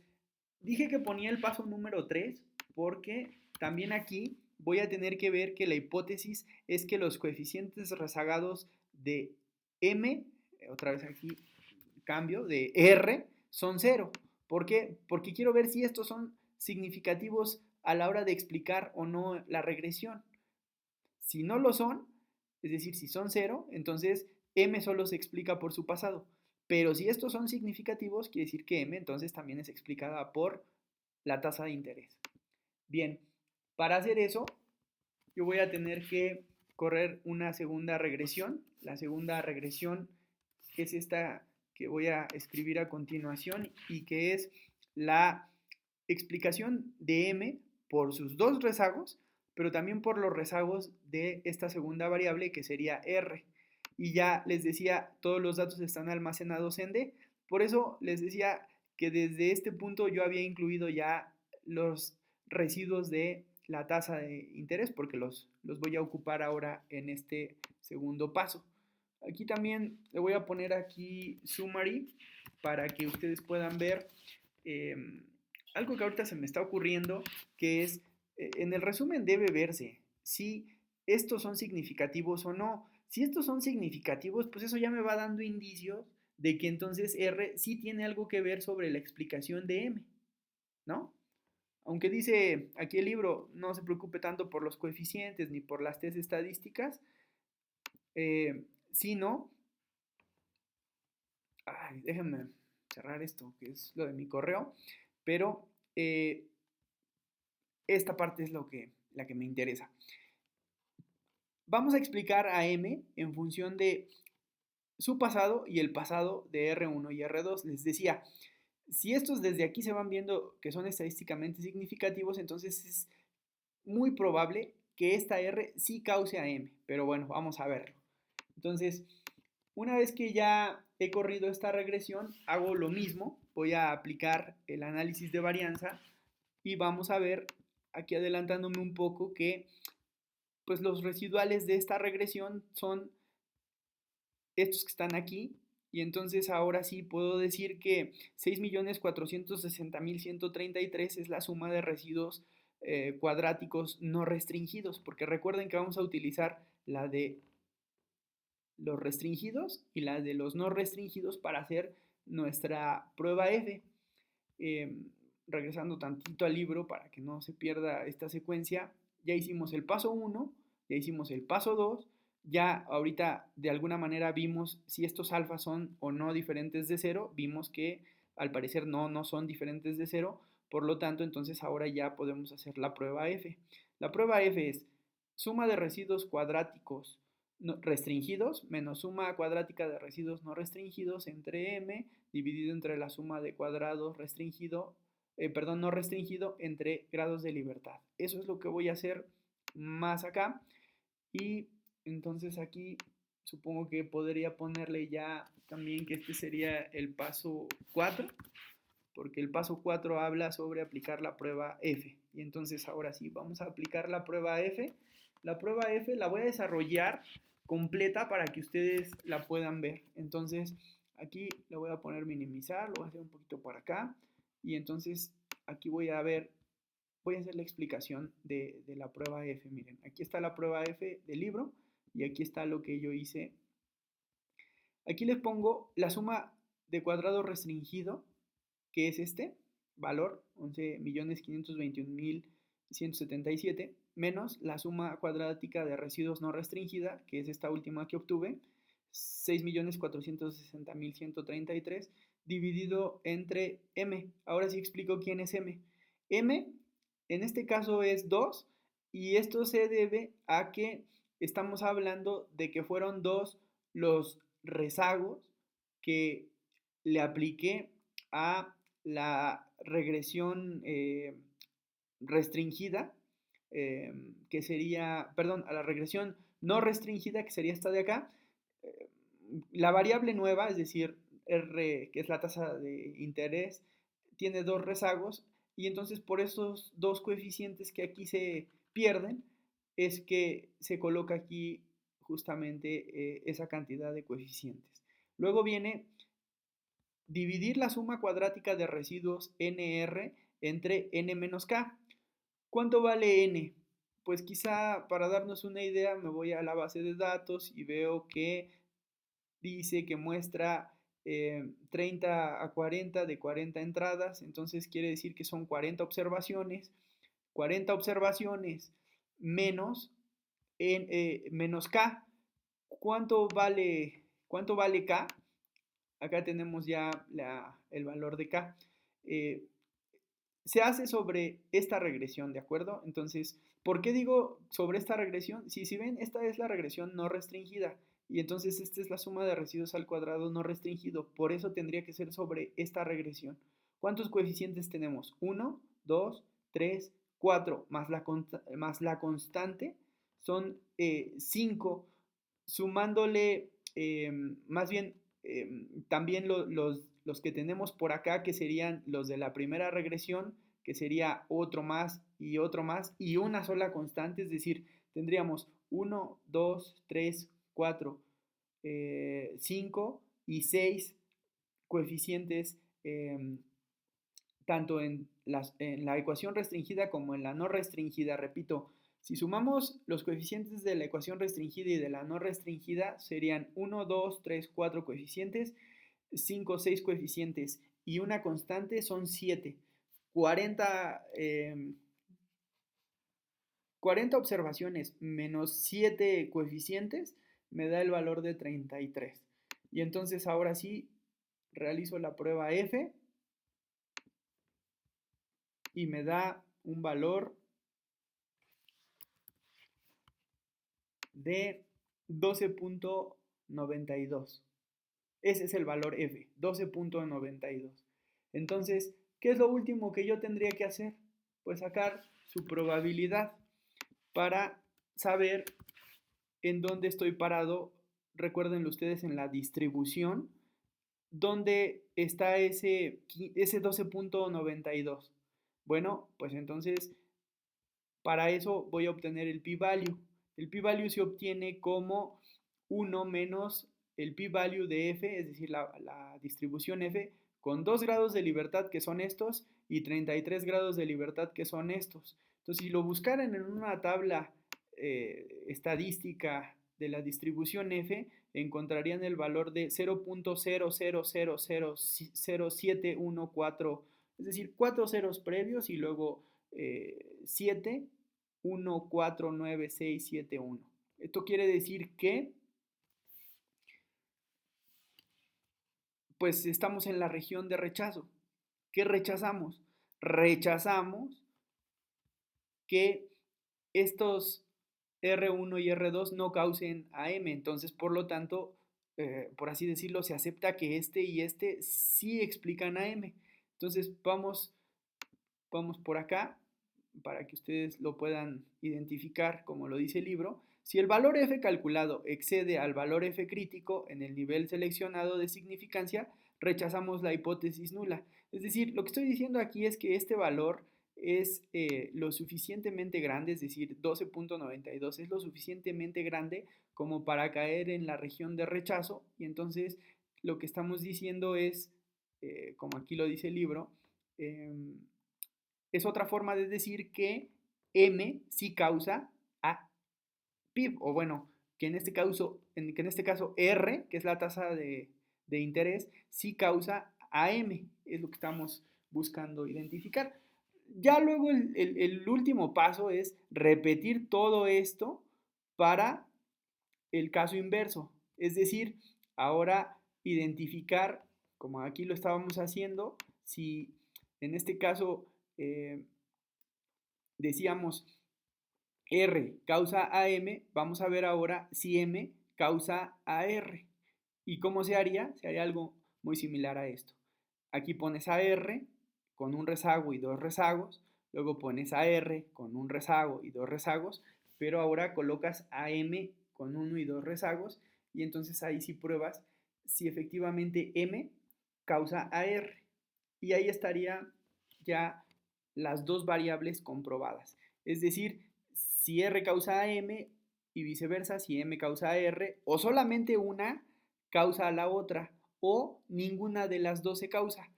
dije que ponía el paso número 3 porque también aquí voy a tener que ver que la hipótesis es que los coeficientes rezagados de m, otra vez aquí cambio, de r, son 0. ¿Por qué? Porque quiero ver si estos son significativos a la hora de explicar o no la regresión. Si no lo son, es decir, si son 0, entonces m solo se explica por su pasado. Pero si estos son significativos, quiere decir que m entonces también es explicada por la tasa de interés. Bien, para hacer eso, yo voy a tener que correr una segunda regresión. La segunda regresión es esta que voy a escribir a continuación y que es la explicación de m por sus dos rezagos, pero también por los rezagos de esta segunda variable que sería r. Y ya les decía, todos los datos están almacenados en D. Por eso les decía que desde este punto yo había incluido ya los residuos de la tasa de interés porque los voy a ocupar ahora en este segundo paso. Aquí también le voy a poner aquí summary para que ustedes puedan ver eh, algo que ahorita se me está ocurriendo, que es, en el resumen debe verse si estos son significativos o no. Si estos son significativos, pues eso ya me va dando indicios de que entonces R sí tiene algo que ver sobre la explicación de M, ¿no? Aunque dice aquí el libro, no se preocupe tanto por los coeficientes ni por las test estadísticas, sino, déjenme cerrar esto, que es lo de mi correo, pero esta parte es la que me interesa. Vamos a explicar a M en función de su pasado y el pasado de R1 y R2. Les decía, si estos desde aquí se van viendo que son estadísticamente significativos, entonces es muy probable que esta R sí cause a M, pero bueno, vamos a verlo. Entonces, una vez que ya he corrido esta regresión, hago lo mismo, voy a aplicar el análisis de varianza y vamos a ver, aquí adelantándome un poco, que pues los residuales de esta regresión son estos que están aquí, y entonces ahora sí puedo decir que 6.460.133 es la suma de residuos cuadráticos no restringidos, porque recuerden que vamos a utilizar la de los restringidos y la de los no restringidos para hacer nuestra prueba F. Eh, Regresando tantito al libro para que no se pierda esta secuencia, ya hicimos el paso 1, ya hicimos el paso 2, ya ahorita de alguna manera vimos si estos alfas son o no diferentes de 0, vimos que al parecer no son diferentes de 0, por lo tanto entonces ahora ya podemos hacer la prueba F. La prueba F es suma de residuos cuadráticos restringidos menos suma cuadrática de residuos no restringidos entre m dividido entre la suma de cuadrados restringido no restringido entre grados de libertad. Eso es lo que voy a hacer más acá. Y entonces aquí supongo que podría ponerle ya también que este sería el paso 4, porque el paso 4 habla sobre aplicar la prueba F. Y entonces ahora sí, vamos a aplicar la prueba F. La prueba F la voy a desarrollar completa para que ustedes la puedan ver. Entonces aquí le voy a poner minimizar, lo voy a hacer un poquito por acá. Y entonces aquí voy a ver, voy a hacer la explicación de la prueba F. Miren, aquí está la prueba F del libro y aquí está lo que yo hice. Aquí les pongo la suma de cuadrado restringido, que es este valor, 11.521.177, menos la suma cuadrática de residuos no restringida, que es esta última que obtuve, 6.460.133, dividido entre m. Ahora sí explico quién es m. M en este caso es 2 y esto se debe a que estamos hablando de que fueron dos los rezagos que le apliqué a la regresión restringida, que sería, perdón, a la regresión no restringida, que sería esta de acá. eh, la variable nueva, es decir, R, que es la tasa de interés, tiene dos rezagos y entonces por esos dos coeficientes que aquí se pierden es que se coloca aquí justamente esa cantidad de coeficientes. Luego viene dividir la suma cuadrática de residuos NR entre n menos k. ¿Cuánto vale n? Pues quizá para darnos una idea me voy a la base de datos y veo que dice que muestra 30 a 40 de 40 entradas, entonces quiere decir que son 40 observaciones menos, menos k. Cuánto vale k? Acá tenemos ya el valor de k. Eh, Se hace sobre esta regresión, ¿de acuerdo? Entonces, ¿por qué digo sobre esta regresión? Si ven, esta es la regresión no restringida y entonces esta es la suma de residuos al cuadrado no restringido. Por eso tendría que ser sobre esta regresión. ¿Cuántos coeficientes tenemos? 1, 2, 3, 4 más la constante son 5, sumándole más bien también los que tenemos por acá, que serían los de la primera regresión, que sería otro más y una sola constante, es decir, tendríamos 1, 2, 3, 4, 5 y 6 coeficientes, tanto en la ecuación restringida como en la no restringida. Repito, si sumamos los coeficientes de la ecuación restringida y de la no restringida, serían 1, 2, 3, 4 coeficientes, 5, 6 coeficientes y una constante son 7. 40, 40 observaciones menos 7 coeficientes me da el valor de 33. Y entonces ahora sí realizo la prueba F y me da un valor de 12.92. Ese es el valor F, 12.92. Entonces, ¿qué es lo último que yo tendría que hacer? Pues sacar su probabilidad para saber en dónde estoy parado. Recuérdenlo ustedes en la distribución, ¿dónde está ese 12.92? Bueno, pues entonces para eso voy a obtener el p-value. El p-value se obtiene como 1 menos el p-value de f, es decir, la distribución f, con 2 grados de libertad que son estos y 33 grados de libertad que son estos. Entonces, si lo buscaran en una tabla estadística de la distribución f, encontrarían el valor de 0.00000714, es decir, 4 ceros previos y luego 7, 1, 4, 9, 6, 7, 1. Esto quiere decir que pues estamos en la región de rechazo. ¿Qué rechazamos? Rechazamos que estos R1 y R2 no causen AM. Entonces, por lo tanto, por así decirlo, se acepta que este y este sí explican AM. Entonces, vamos por acá para que ustedes lo puedan identificar como lo dice el libro. Si el valor f calculado excede al valor f crítico en el nivel seleccionado de significancia, rechazamos la hipótesis nula. Es decir, lo que estoy diciendo aquí es que este valor es lo suficientemente grande, es decir, 12.92 es lo suficientemente grande como para caer en la región de rechazo y entonces lo que estamos diciendo es, como aquí lo dice el libro, es otra forma de decir que M sí causa a PIB, o bueno, que en este caso R, que es la tasa de interés, sí causa a M, es lo que estamos buscando identificar. Ya luego el último paso es repetir todo esto para el caso inverso, es decir, ahora identificar, como aquí lo estábamos haciendo, si en este caso decíamos R causa a M, vamos a ver ahora si M causa a R. ¿Y cómo se haría? Se haría algo muy similar a esto. Aquí pones a R con un rezago y dos rezagos, luego pones a R con un rezago y dos rezagos, pero ahora colocas a M con uno y dos rezagos y entonces ahí sí pruebas si efectivamente M causa a R. Y ahí estaría ya las dos variables comprobadas. Es decir, si R causa a M y viceversa, si M causa a R, o solamente una causa a la otra, o ninguna de las dos se causa.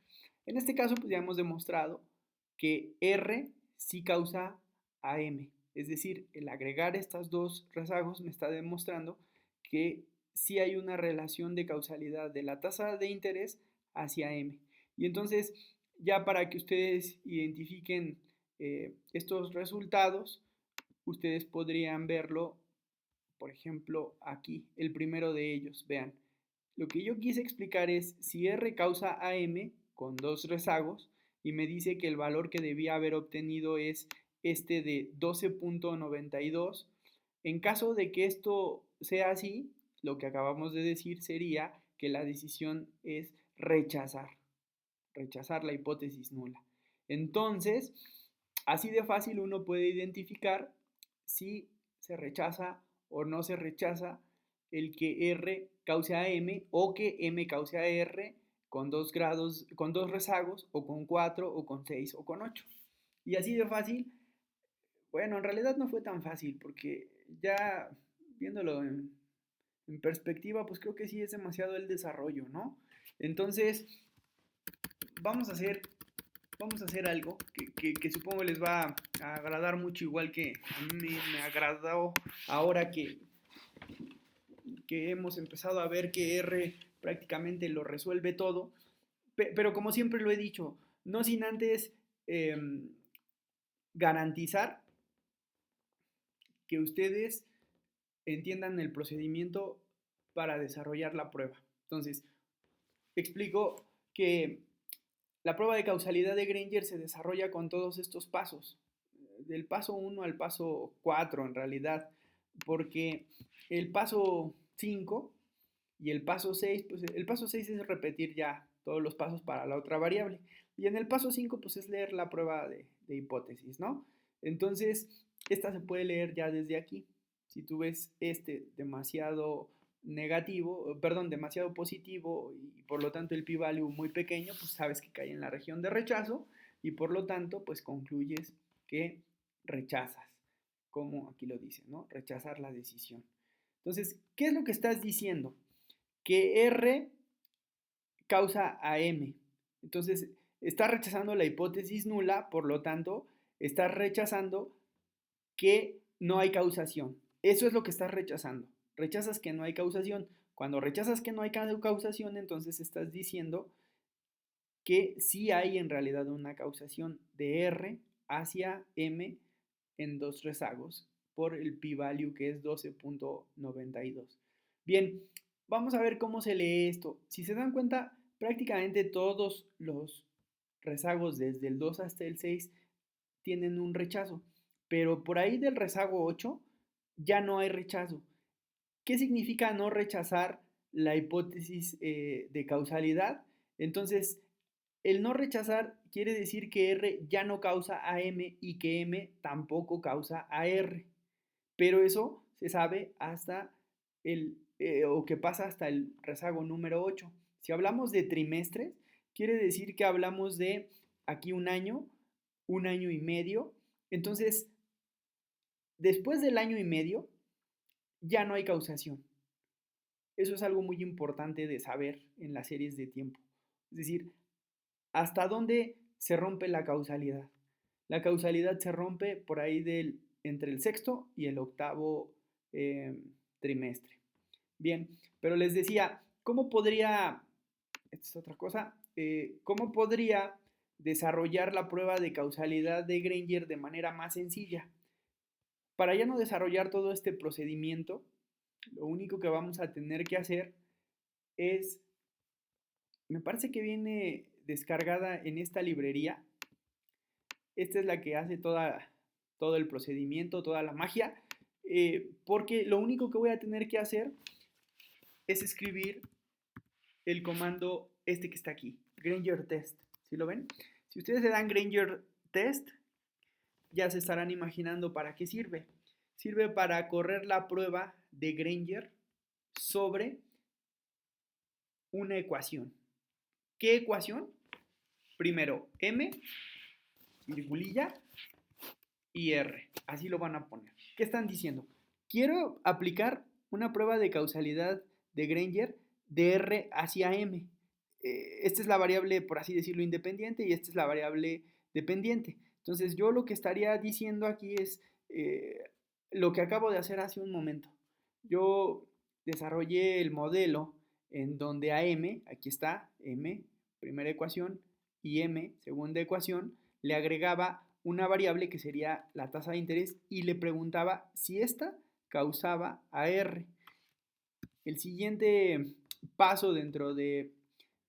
En este caso, pues ya hemos demostrado que R sí causa a M. Es decir, el agregar estos dos rezagos me está demostrando que sí hay una relación de causalidad de la tasa de interés hacia M. Y entonces, ya para que ustedes identifiquen estos resultados, ustedes podrían verlo, por ejemplo, aquí, el primero de ellos. Vean, lo que yo quise explicar es si R causa a M con dos rezagos y me dice que el valor que debía haber obtenido es este de 12.92. En caso de que esto sea así, lo que acabamos de decir sería que la decisión es rechazar la hipótesis nula. Entonces, así de fácil uno puede identificar si se rechaza o no se rechaza el que R cause a M o que M cause a R con dos grados, con dos rezagos, o con 4, o con 6, o con 8. Y así de fácil, bueno, en realidad no fue tan fácil, porque ya viéndolo en perspectiva, pues creo que sí es demasiado el desarrollo, ¿no? Entonces, vamos a hacer algo que supongo les va a agradar mucho, igual que a mí me agradó ahora que hemos empezado a ver que R prácticamente lo resuelve todo, pero como siempre lo he dicho, no sin antes eh, garantizar que ustedes entiendan el procedimiento para desarrollar la prueba. Entonces, explico que la prueba de causalidad de Granger se desarrolla con todos estos pasos, del paso 1 al paso 4 en realidad, porque el paso 5 y el paso 6, pues el paso 6 es repetir ya todos los pasos para la otra variable. Y en el paso 5, pues es leer la prueba de hipótesis, ¿no? Entonces, esta se puede leer ya desde aquí. Si tú ves este demasiado negativo, perdón, demasiado positivo y por lo tanto el p-value muy pequeño, pues sabes que cae en la región de rechazo y por lo tanto, pues concluyes que rechazas, como aquí lo dice, ¿no? Rechazar la decisión. Entonces, ¿qué es lo que estás diciendo? Que R causa a M. Entonces, está rechazando la hipótesis nula, por lo tanto, está rechazando que no hay causación. Eso es lo que estás rechazando. Rechazas que no hay causación. Cuando rechazas que no hay causación, entonces estás diciendo que sí hay en realidad una causación de R hacia M en dos rezagos por el p-value que es 12.92. Bien, vamos a ver cómo se lee esto. Si se dan cuenta, prácticamente todos los rezagos desde el 2 hasta el 6 tienen un rechazo, pero por ahí del rezago 8 ya no hay rechazo. ¿Qué significa no rechazar la hipótesis de causalidad? Entonces, el no rechazar quiere decir que R ya no causa a M y que M tampoco causa a R. Pero eso se sabe hasta o que pasa hasta el rezago número 8. Si hablamos de trimestres, quiere decir que hablamos de aquí un año y medio. Entonces, después del año y medio, ya no hay causación. Eso es algo muy importante de saber en las series de tiempo. Es decir, ¿hasta dónde se rompe la causalidad? La causalidad se rompe por ahí entre el sexto y el octavo trimestre. Bien, pero les decía, ¿cómo podría, esta es otra cosa, cómo podría desarrollar la prueba de causalidad de Granger de manera más sencilla? Para ya no desarrollar todo este procedimiento, lo único que vamos a tener que hacer es, me parece que viene descargada en esta librería. Esta es la que hace todo el procedimiento, toda la magia, porque lo único que voy a tener que hacer es escribir el comando este que está aquí, Granger test. ¿Sí lo ven? Si ustedes le dan Granger test, ya se estarán imaginando para qué sirve. Sirve para correr la prueba de Granger sobre una ecuación. ¿Qué ecuación? Primero M, virgulilla y R. Así lo van a poner. ¿Qué están diciendo? Quiero aplicar una prueba de causalidad de Granger de R hacia M. Esta es la variable, por así decirlo, independiente y esta es la variable dependiente. Entonces yo lo que estaría diciendo aquí es lo que acabo de hacer hace un momento. Yo desarrollé el modelo en donde a M, aquí está, M, primera ecuación, y M, segunda ecuación, le agregaba una variable que sería la tasa de interés y le preguntaba si esta causaba a R. El siguiente paso dentro de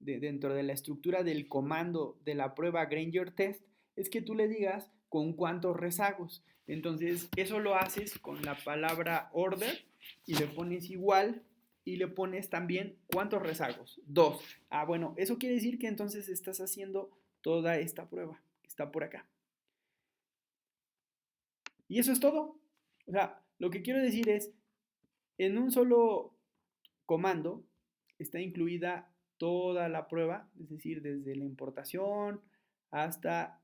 la estructura del comando de la prueba Granger test es que tú le digas con cuántos rezagos. Entonces eso lo haces con la palabra order y le pones igual y le pones también cuántos rezagos. 2. Ah, bueno, eso quiere decir que entonces estás haciendo toda esta prueba que está por acá. Y eso es todo. O sea, lo que quiero decir es, en un solo comando está incluida toda la prueba, es decir, desde la importación hasta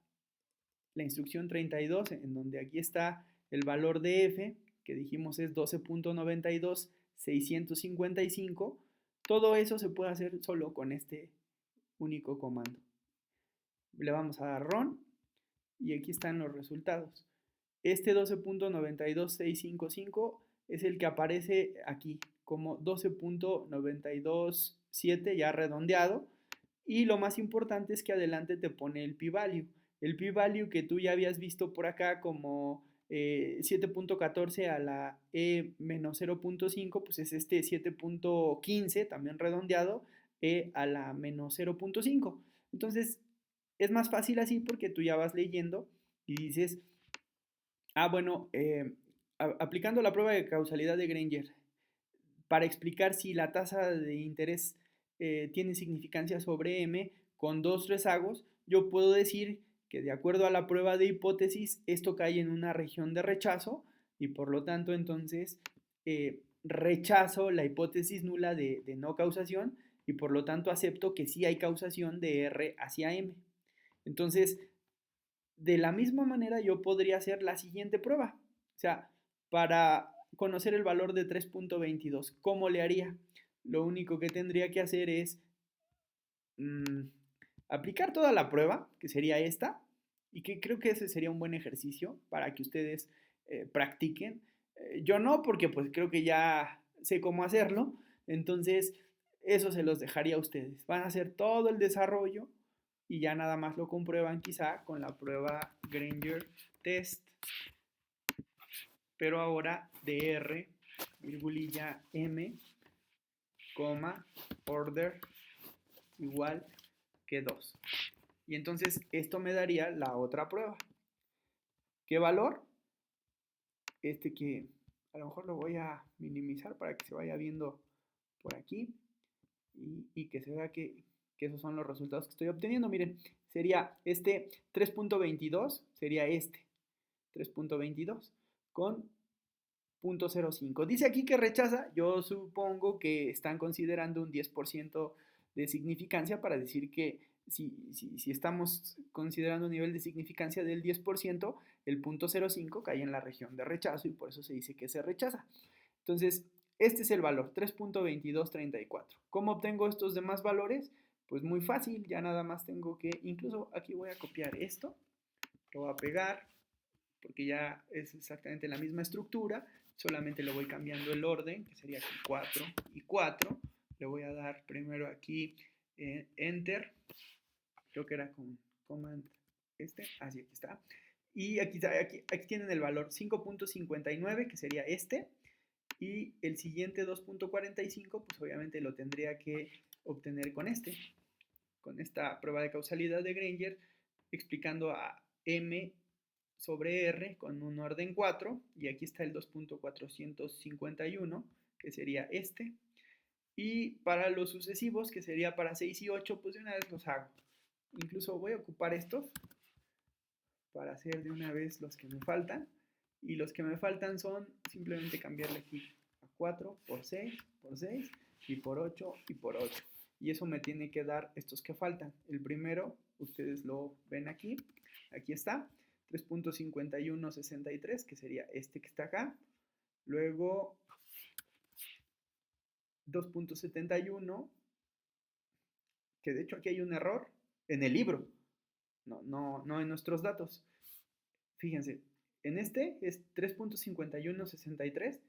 la instrucción 32, en donde aquí está el valor de f, que dijimos es 12.92.655. Todo eso se puede hacer solo con este único comando. Le vamos a dar run y aquí están los resultados. Este 12.92655 es el que aparece aquí como 12.927 ya redondeado, y lo más importante es que adelante te pone el p-value. El p-value que tú ya habías visto por acá como 7.14 a la e menos 0.5, pues es este 7.15 también redondeado e a la menos 0.5. Entonces es más fácil así porque tú ya vas leyendo y dices, ah, bueno, aplicando la prueba de causalidad de Granger para explicar si la tasa de interés tiene significancia sobre M con dos rezagos, yo puedo decir que de acuerdo a la prueba de hipótesis, esto cae en una región de rechazo y por lo tanto entonces rechazo la hipótesis nula de no causación y por lo tanto acepto que sí hay causación de R hacia M. Entonces, de la misma manera yo podría hacer la siguiente prueba. O sea, para conocer el valor de 3.22, ¿cómo le haría? Lo único que tendría que hacer es aplicar toda la prueba, que sería esta, y que creo que ese sería un buen ejercicio para que ustedes practiquen. Yo no, porque pues creo que ya sé cómo hacerlo, entonces eso se los dejaría a ustedes. Van a hacer todo el desarrollo y ya nada más lo comprueban quizá con la prueba Granger test, pero ahora de R, virgulilla M, coma, order igual que 2. Y entonces esto me daría la otra prueba. ¿Qué valor? Este que a lo mejor lo voy a minimizar para que se vaya viendo por aquí y que se vea que esos son los resultados que estoy obteniendo. Miren, sería este 3.22, sería este 3.22 con 0.05. Dice aquí que rechaza, yo supongo que están considerando un 10% de significancia para decir que si estamos considerando un nivel de significancia del 10%, el 0.05 cae en la región de rechazo y por eso se dice que se rechaza. Entonces, este es el valor, 3.2234. ¿Cómo obtengo estos demás valores? Pues muy fácil, ya nada más tengo que, incluso aquí voy a copiar esto, lo voy a pegar, porque ya es exactamente la misma estructura, solamente le voy cambiando el orden, que sería aquí 4 y 4. Le voy a dar primero aquí Enter, creo que era con Command así aquí está. Y aquí tienen el valor 5.59, que sería este, y el siguiente 2.45, pues obviamente lo tendría que obtener con esta prueba de causalidad de Granger, explicando a M sobre R con un orden 4, y aquí está el 2.451, que sería este. Y para los sucesivos, que sería para 6 y 8, pues de una vez los hago. Incluso voy a ocupar estos para hacer de una vez los que me faltan. Y los que me faltan son simplemente cambiarle aquí a 4 por 6, por 6, y por 8, y por 8. Y eso me tiene que dar estos que faltan. El primero, ustedes lo ven aquí. Aquí está. 3.5163, que sería este que está acá. Luego 2.71, que de hecho aquí hay un error en el libro, no en nuestros datos. Fíjense, en este es 3.5163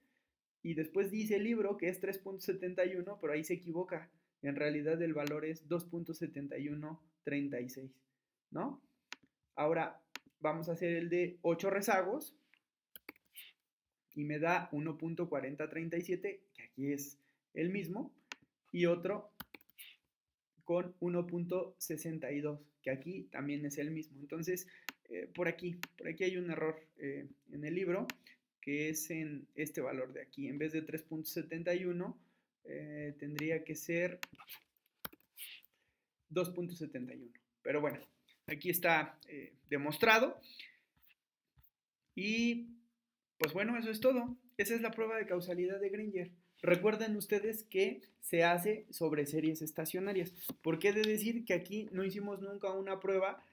y después dice el libro que es 3.71, pero ahí se equivoca. En realidad el valor es 2.7136, ¿no? Ahora vamos a hacer el de 8 rezagos y me da 1.4037, que aquí es el mismo, y otro con 1.62, que aquí también es el mismo. Entonces, por aquí hay un error en el libro, que es en este valor de aquí. En vez de 3.71, tendría que ser 2.71. Pero bueno, aquí está demostrado. Y pues bueno, eso es todo. Esa es la prueba de causalidad de Granger. Recuerden ustedes que se hace sobre series estacionarias. ¿Por qué he de decir que aquí no hicimos nunca una prueba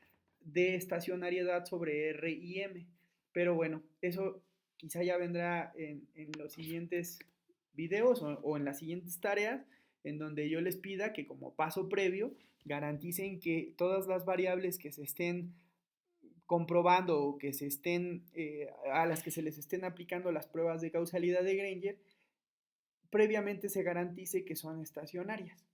de estacionariedad sobre R y M? Pero bueno, eso quizá ya vendrá en los siguientes videos o en las siguientes tareas, en donde yo les pida que como paso previo garanticen que todas las variables que se estén comprobando o que se estén, a las que se les estén aplicando las pruebas de causalidad de Granger, previamente se garantice que son estacionarias.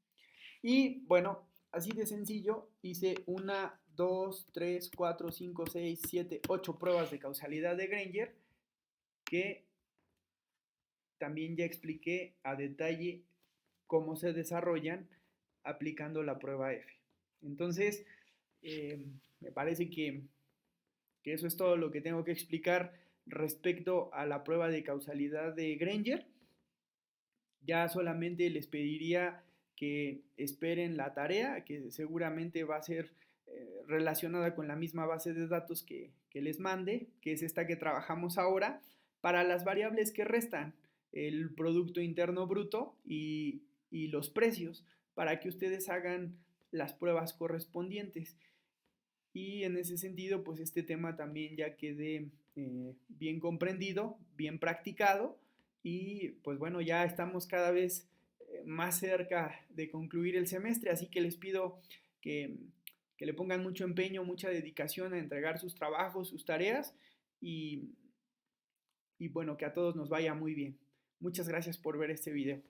Y bueno, así de sencillo, hice 1, 2, 3, 4, 5, 6, 7, 8 pruebas de causalidad de Granger que también ya expliqué a detalle cómo se desarrollan aplicando la prueba F. Entonces, me parece que eso es todo lo que tengo que explicar respecto a la prueba de causalidad de Granger. Ya solamente les pediría que esperen la tarea, que seguramente va a ser relacionada con la misma base de datos que les mande, que es esta que trabajamos ahora, para las variables que restan, el Producto Interno Bruto y los precios, para que ustedes hagan las pruebas correspondientes. Y en ese sentido, pues este tema también ya quede bien comprendido, bien practicado, y pues bueno, ya estamos cada vez más cerca de concluir el semestre, así que les pido que, que le pongan mucho empeño, mucha dedicación a entregar sus trabajos, sus tareas, y, y bueno, que a todos nos vaya muy bien. Muchas gracias por ver este video.